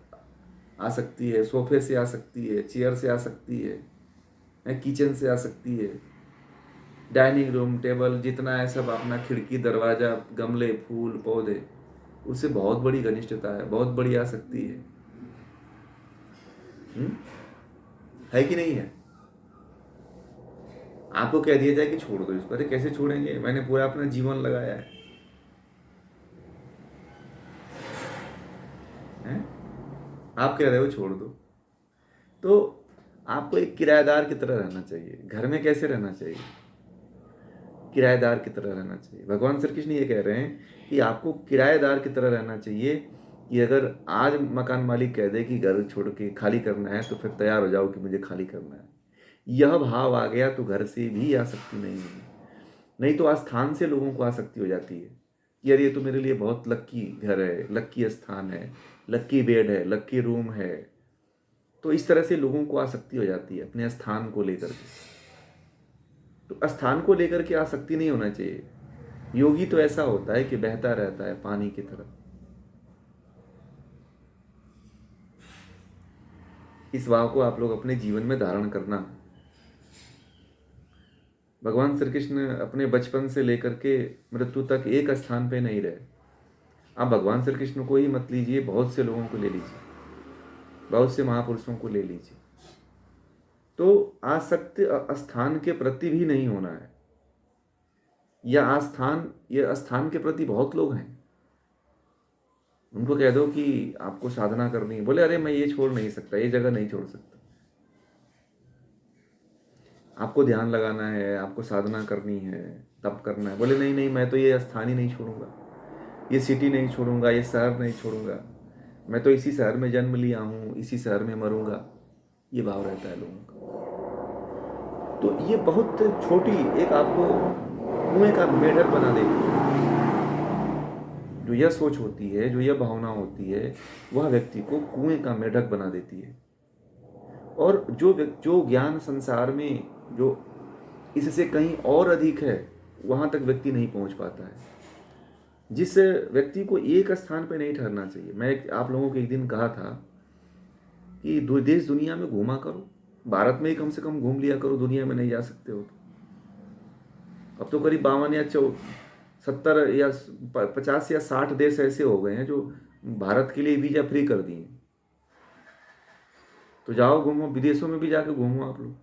आ सकती है, सोफे से आ सकती है, चेयर से आ सकती है, किचन से आ सकती है, डाइनिंग रूम, टेबल, जितना है सब अपना, खिड़की, दरवाजा, गमले, फूल, पौधे, उससे बहुत बड़ी घनिष्ठता है, बहुत बड़ी आ सकती है। है कि नहीं है? आपको कह दिया जाए कि छोड़ दो इसको, अरे कैसे छोड़ेंगे, मैंने पूरा अपना जीवन लगाया है। हैं? आप कह रहे हो छोड़ दो। तो आपको एक किराएदार की तरह रहना चाहिए। घर में कैसे रहना चाहिए? किराएदार की तरह रहना चाहिए। भगवान श्री कृष्ण ये कह रहे हैं कि आपको किराएदार की तरह रहना चाहिए कि अगर आज मकान मालिक कह दे कि घर छोड़ के खाली करना है तो फिर तैयार हो जाओ कि मुझे खाली करना है। यह भाव आ गया तो घर से भी आसक्ति नहीं होगी। नहीं तो आस्थान से लोगों को आसक्ति हो जाती है कि यार ये तो मेरे लिए बहुत लक्की घर है, लक्की स्थान है, लक्की बेड है, लक्की रूम है। तो इस तरह से लोगों को आसक्ति हो जाती है अपने स्थान को लेकर के। तो स्थान को लेकर के आसक्ति नहीं होना चाहिए। योगी तो ऐसा होता है कि बहता रहता है पानी की तरह। इस भाव को आप लोग अपने जीवन में धारण करना। भगवान श्री कृष्ण अपने बचपन से लेकर के मृत्यु तक एक स्थान पे नहीं रहे। आप भगवान श्री कृष्ण को ही मत लीजिए, बहुत से लोगों को ले लीजिए, बहुत से महापुरुषों को ले लीजिए। तो आसक्ति स्थान के प्रति भी नहीं होना है, या आस्थान, ये स्थान के प्रति बहुत लोग हैं। उनको कह दो कि आपको साधना करनी है, बोले अरे मैं ये छोड़ नहीं सकता, ये जगह नहीं छोड़ सकता। आपको ध्यान लगाना है, आपको साधना करनी है, तप करना है, बोले नहीं नहीं मैं तो ये स्थान ही नहीं छोड़ूंगा, ये सिटी नहीं छोड़ूंगा, ये शहर नहीं छोड़ूंगा, मैं तो इसी शहर में जन्म लिया हूँ, इसी शहर में मरूंगा। ये भाव रहता है लोगों का। तो ये बहुत छोटी एक आपको कुएं का मेढक बना देगी। जो यह सोच होती है, जो यह भावना होती है, वह व्यक्ति को कुएं का मेढक बना देती है। और जो ज्ञान संसार में जो इससे कहीं और अधिक है, वहां तक व्यक्ति नहीं पहुंच पाता है। जिस व्यक्ति को एक स्थान पर नहीं ठहरना चाहिए। मैं आप लोगों को एक दिन कहा था कि देश दुनिया में घूमा करो, भारत में ही कम से कम घूम लिया करो, दुनिया में नहीं जा सकते हो तो। अब तो करीब 52 या 70 या 50 या 60 देश ऐसे हो गए हैं जो भारत के लिए वीजा फ्री कर दिए। तो जाओ घूमो, विदेशों में भी जाके घूमो आप लोग।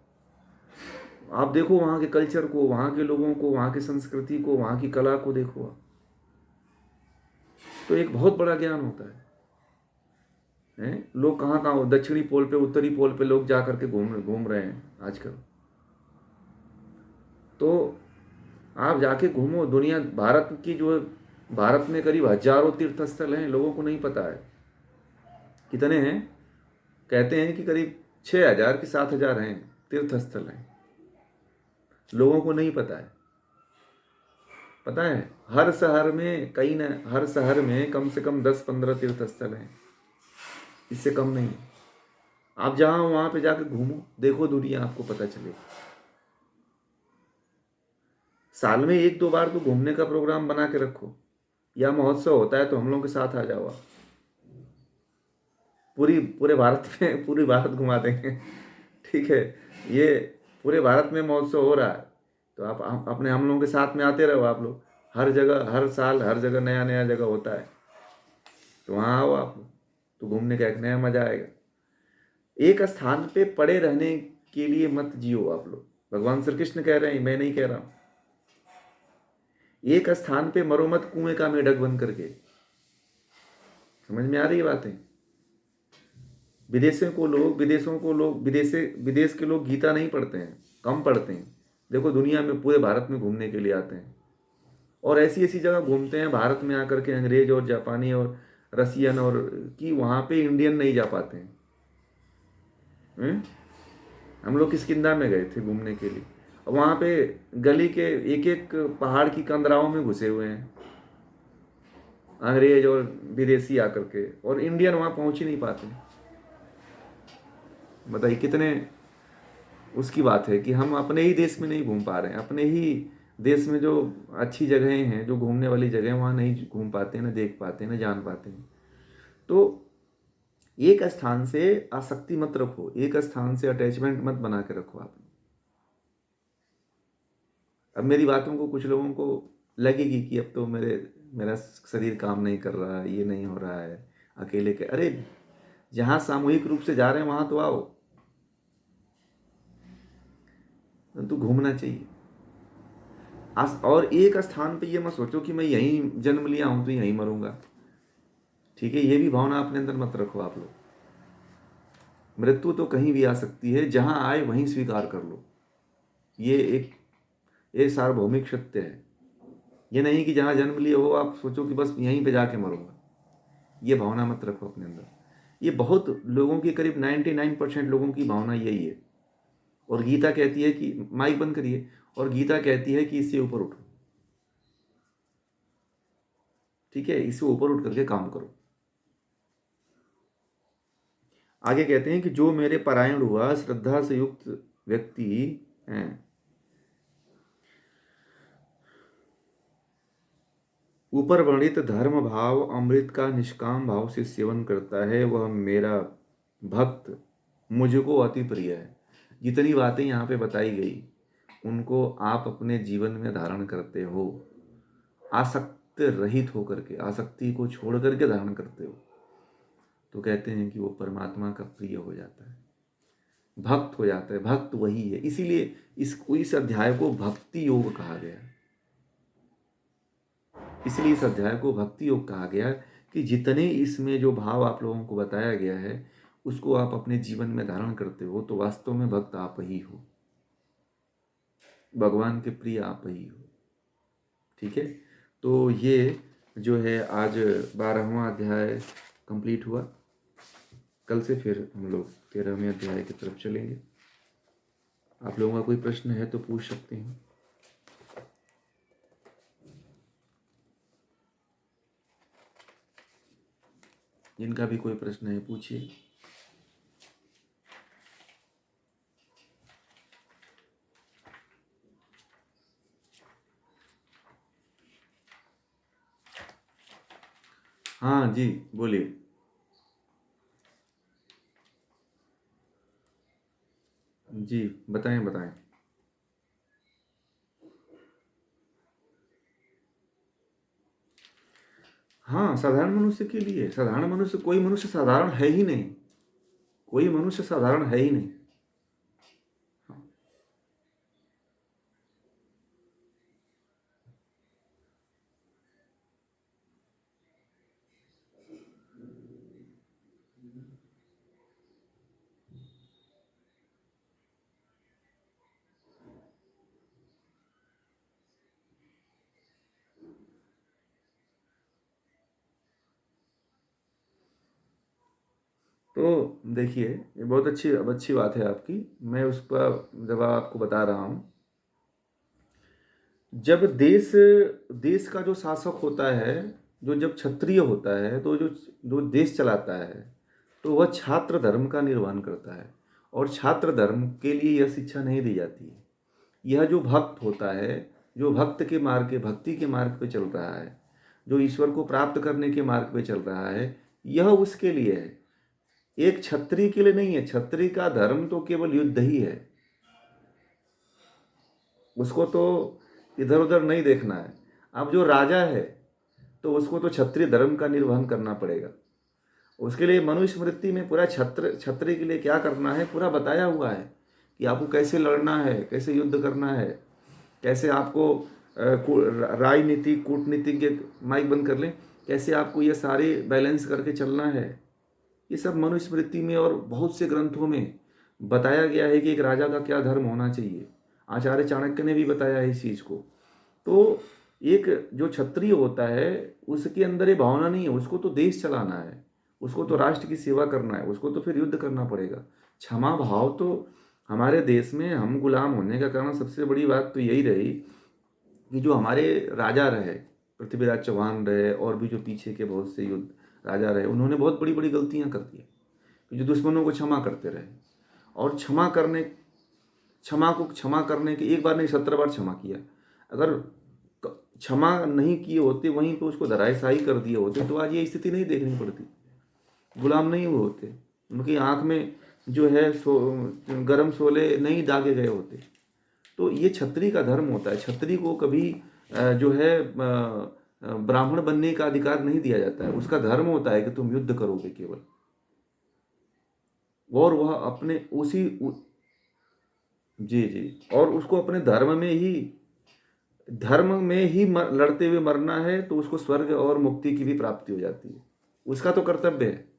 आप देखो वहाँ के कल्चर को, वहाँ के लोगों को, वहाँ की संस्कृति को, वहाँ की कला को देखो आप। तो एक बहुत बड़ा ज्ञान होता है। लोग कहाँ कहाँ, दक्षिणी पोल पे, उत्तरी पोल पे लोग जा करके घूम रहे हैं आजकल। तो आप जाके घूमो दुनिया। भारत में करीब हजारों तीर्थ स्थल हैं, लोगों को नहीं पता है कितने हैं। कहते हैं कि करीब 6,000 कि 7,000 हैं तीर्थ स्थल हैं, लोगों को नहीं पता है। पता है हर शहर में हर शहर में कम से कम 10-15 तीर्थ स्थल हैं, इससे कम नहीं। आप जहाँ वहाँ पे जाकर घूमो, देखो दुनिया, आपको पता चलेगा। साल में 1-2 बार तो घूमने का प्रोग्राम बना के रखो, या महोत्सव होता है तो हम लोगों के साथ आ जाओ आप। पूरे भारत घुमा देंगे। ठीक है, ये पूरे भारत में महोत्सव हो रहा है तो आप अपने हम लोगों के साथ में आते रहो आप लोग। हर जगह, हर साल, हर जगह नया नया जगह होता है, तो वहाँ आओ आप लोग, तो घूमने का एक नया मजा आएगा। एक स्थान पे पड़े रहने के लिए मत जियो आप लोग। भगवान श्री कृष्ण कह रहे हैं, मैं नहीं कह रहा हूँ। एक स्थान पे मरो मत कुएं का मेढक बन करके। समझ में आ रही है बातें? विदेश के लोग गीता नहीं पढ़ते हैं, कम पढ़ते हैं। देखो दुनिया में, पूरे भारत में घूमने के लिए आते हैं, और ऐसी ऐसी जगह घूमते हैं भारत में आकर के, अंग्रेज और जापानी और रसियन, और कि वहाँ पे इंडियन नहीं जा पाते हैं। हम लोग किष्किंधा में गए थे घूमने के लिए, वहाँ पे गली के एक एक पहाड़ की कंदराओं में घुसे हुए हैं अंग्रेज और विदेशी आकर के, और इंडियन वहाँ पहुँच ही नहीं पाते। बताइए कितने उसकी बात है कि हम अपने ही देश में नहीं घूम पा रहे हैं। अपने ही देश में जो अच्छी जगहें हैं, जो घूमने वाली जगह, वहाँ नहीं घूम पाते हैं, ना देख पाते हैं, ना जान पाते हैं। तो एक स्थान से आसक्ति मत रखो, एक स्थान से अटैचमेंट मत बना के रखो आप। अब मेरी बातों को कुछ लोगों को लगेगी कि अब तो मेरा शरीर काम नहीं कर रहा है, ये नहीं हो रहा है, अकेले के। अरे जहाँ सामूहिक रूप से जा रहे हैं वहाँ तो आओ, तो घूमना चाहिए। और एक स्थान पे ये मत सोचो कि मैं यहीं जन्म लिया हूँ तो यहीं मरूंगा। ठीक है, ये भी भावना अपने अंदर मत रखो आप लोग। मृत्यु तो कहीं भी आ सकती है, जहां आए वहीं स्वीकार कर लो। ये सार्वभौमिक सत्य है। ये नहीं कि जहां जन्म लिए हो आप सोचो कि बस यहीं पे जाके मरूंगा। ये भावना मत रखो अपने अंदर। ये बहुत लोगों की, करीब 99% लोगों की भावना यही है। और गीता कहती है कि, माइक बंद करिए, और गीता कहती है कि इससे ऊपर उठो। ठीक है, इससे ऊपर उठ करके काम करो। आगे कहते हैं कि जो मेरे परायण हुआ, श्रद्धा से युक्त व्यक्ति हैं, ऊपर वर्णित धर्म भाव अमृत का निष्काम भाव से सेवन करता है, वह मेरा भक्त मुझको अति प्रिय है। जितनी बातें यहाँ पे बताई गई उनको आप अपने जीवन में धारण करते हो, आसक्त रहित होकर के, आसक्ति को छोड़ करके धारण करते हो, तो कहते हैं कि वो परमात्मा का प्रिय हो जाता है, भक्त हो जाता है। भक्त वही है, इसीलिए इस अध्याय को भक्ति योग कहा गया। इसलिए इस अध्याय को भक्ति योग कहा गया कि जितने इसमें जो भाव आप लोगों को बताया गया है उसको आप अपने जीवन में धारण करते हो तो वास्तव में भक्त आप ही हो, भगवान के प्रिय आप ही हो। ठीक है, तो ये जो है आज 12वां अध्याय कंप्लीट हुआ। कल से फिर हम लोग 13वें अध्याय की तरफ चलेंगे। आप लोगों का कोई प्रश्न है तो पूछ सकते हैं। जिनका भी कोई प्रश्न है पूछिए। हाँ जी, बोलिए। जी, बताएं बताएं। हाँ, साधारण मनुष्य के लिए, साधारण मनुष्य, कोई मनुष्य साधारण है ही नहीं, कोई मनुष्य साधारण है ही नहीं। तो देखिए, ये बहुत अच्छी बात है आपकी। मैं उसका जवाब आपको बता रहा हूँ। जब देश देश का जो शासक होता है, जो जब क्षत्रिय होता है, तो जो जो देश चलाता है, तो वह छात्र धर्म का निर्वहन करता है। और छात्र धर्म के लिए यह शिक्षा नहीं दी जाती है। यह जो भक्त होता है, जो भक्त के मार्ग के, भक्ति के मार्ग पे चल रहा है, जो ईश्वर को प्राप्त करने के मार्ग पे चल रहा है, यह उसके लिए है, एक क्षत्रिय के लिए नहीं है। क्षत्रिय का धर्म तो केवल युद्ध ही है, उसको तो इधर उधर नहीं देखना है। अब जो राजा है तो उसको तो क्षत्रिय धर्म का निर्वहन करना पड़ेगा। उसके लिए मनुस्मृति में पूरा क्षत्रिय के लिए क्या करना है पूरा बताया हुआ है कि आपको कैसे लड़ना है, कैसे युद्ध करना है, कैसे आपको राजनीति कूटनीति के, माइक बंद कर लें, कैसे आपको ये सारे बैलेंस करके चलना है। ये सब मनुस्मृति में और बहुत से ग्रंथों में बताया गया है कि एक राजा का क्या धर्म होना चाहिए। आचार्य चाणक्य ने भी बताया है इस चीज़ को। तो एक जो क्षत्रिय होता है उसके अंदर ये भावना नहीं है, उसको तो देश चलाना है, उसको तो राष्ट्र की सेवा करना है, उसको तो फिर युद्ध करना पड़ेगा। क्षमा भाव तो हमारे देश में हम गुलाम होने का कारण सबसे बड़ी बात तो यही रही कि जो हमारे राजा रहे, पृथ्वीराज चौहान रहे और भी जो पीछे के बहुत से युद्ध राजा रहे, उन्होंने बहुत बड़ी बड़ी गलतियां कर दी कि जो दुश्मनों को क्षमा करते रहे। और क्षमा करने के एक बार नहीं 17 बार क्षमा किया। अगर क्षमा नहीं किए होते, वहीं पे उसको धराशायी कर दिए होते, तो आज ये स्थिति नहीं देखनी पड़ती, गुलाम नहीं हुए होते, उनकी आंख में जो है गरम शोले नहीं दागे गए होते। तो ये क्षत्रिय का धर्म होता है। क्षत्रिय को कभी जो है ब्राह्मण बनने का अधिकार नहीं दिया जाता है। उसका धर्म होता है कि तुम युद्ध करोगे केवल, और वह अपने जी जी, और उसको अपने धर्म में ही लड़ते हुए मरना है, तो उसको स्वर्ग और मुक्ति की भी प्राप्ति हो जाती है। उसका तो कर्तव्य है।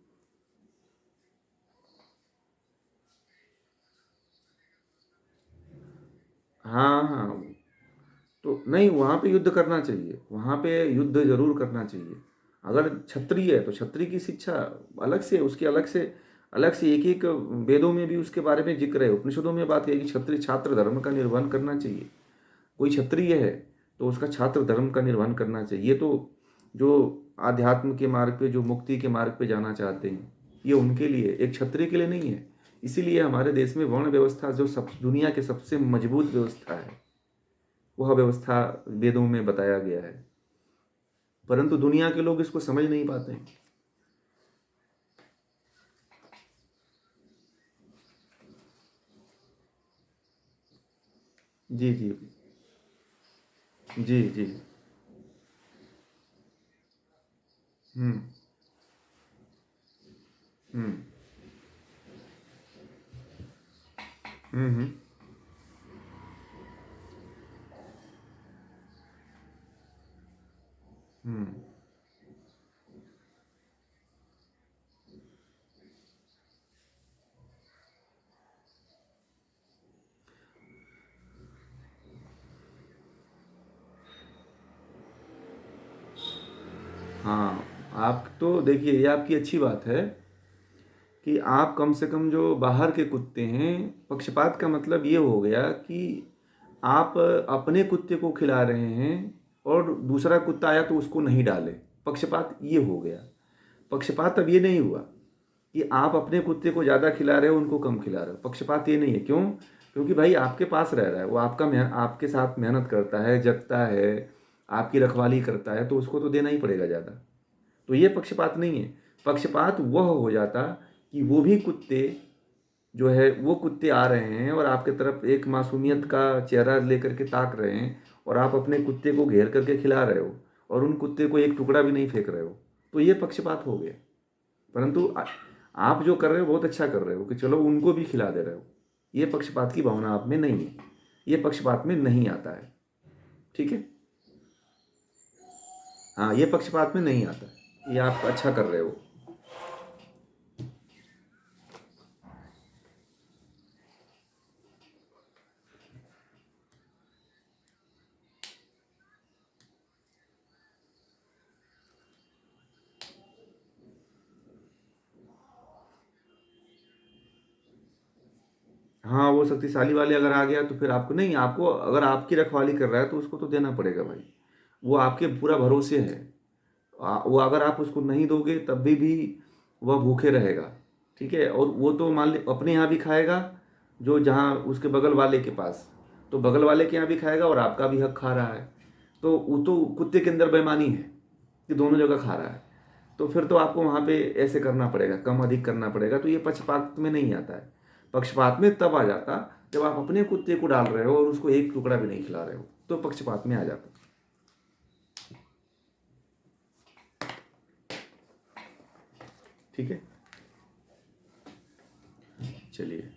हाँ हाँ, तो नहीं, वहाँ पे युद्ध करना चाहिए, वहाँ पे युद्ध जरूर करना चाहिए। अगर क्षत्रिय है तो क्षत्रिय की शिक्षा अलग से, उसकी अलग से एक एक वेदों में भी उसके बारे में जिक्र है, उपनिषदों में बात है कि क्षत्रिय छात्र धर्म का निर्वहन करना चाहिए। कोई क्षत्रिय है तो उसका छात्र धर्म का निर्वहन करना चाहिए। ये तो जो आध्यात्म के मार्ग पे, जो मुक्ति के मार्ग पे जाना चाहते हैं, ये उनके लिए, एक क्षत्रिय के लिए नहीं है। इसीलिए हमारे देश में वर्ण व्यवस्था जो सब दुनिया के सबसे मजबूत व्यवस्था है, वह व्यवस्था वेदों में बताया गया है। परंतु दुनिया के लोग इसको समझ नहीं पाते हैं। जी जी जी जी। हम्म हम्म हम्म। हम्म। हाँ, आप तो देखिए, ये आपकी अच्छी बात है कि आप कम से कम जो बाहर के कुत्ते हैं, पक्षपात का मतलब ये हो गया कि आप अपने कुत्ते को खिला रहे हैं और दूसरा कुत्ता आया तो उसको नहीं डाले। पक्षपात ये हो गया। पक्षपात अब ये नहीं हुआ कि आप अपने कुत्ते को ज़्यादा खिला रहे हो, उनको कम खिला रहे हो। पक्षपात ये नहीं है। क्यों? क्योंकि भाई आपके पास रह रहा है, वो आपके साथ मेहनत करता है, जगता है, आपकी रखवाली करता है, तो उसको तो देना ही पड़ेगा ज़्यादा। तो ये पक्षपात नहीं है। पक्षपात वह हो जाता कि वो भी कुत्ते जो है, वो कुत्ते आ रहे हैं और आपके तरफ एक मासूमियत का चेहरा लेकर के ताक रहे हैं, और आप अपने कुत्ते को घेर करके खिला रहे हो और उन कुत्ते को एक टुकड़ा भी नहीं फेंक रहे हो, तो ये पक्षपात हो गया। परंतु आप जो कर रहे हो बहुत अच्छा कर रहे हो कि चलो उनको भी खिला दे रहे हो। ये पक्षपात की भावना आप में नहीं है, ये पक्षपात में नहीं आता है। ठीक है। हाँ, ये पक्षपात में नहीं आता है, ये आप अच्छा कर रहे हो। हाँ, वो शक्तिशाली वाले अगर आ गया तो फिर आपको नहीं, आपको अगर आपकी रखवाली कर रहा है तो उसको तो देना पड़ेगा भाई। वो आपके पूरा भरोसे है। वो अगर आप उसको नहीं दोगे तब भी वह भूखे रहेगा। ठीक है। और वो तो मान ली अपने यहाँ भी खाएगा, जो जहाँ उसके बगल वाले के पास, तो बगल वाले के यहाँ भी खाएगा और आपका भी हक खा रहा है। तो वो तो कुत्ते के अंदर बेईमानी है कि दोनों जगह खा रहा है। तो फिर तो आपको वहाँ पे ऐसे करना पड़ेगा, कम अधिक करना पड़ेगा। तो ये पक्षपात में नहीं आता है। पक्षपात में तब आ जाता जब आप अपने कुत्ते को डाल रहे हो और उसको एक टुकड़ा भी नहीं खिला रहे हो, तो पक्षपात में आ जाता। ठीक है। चलिए।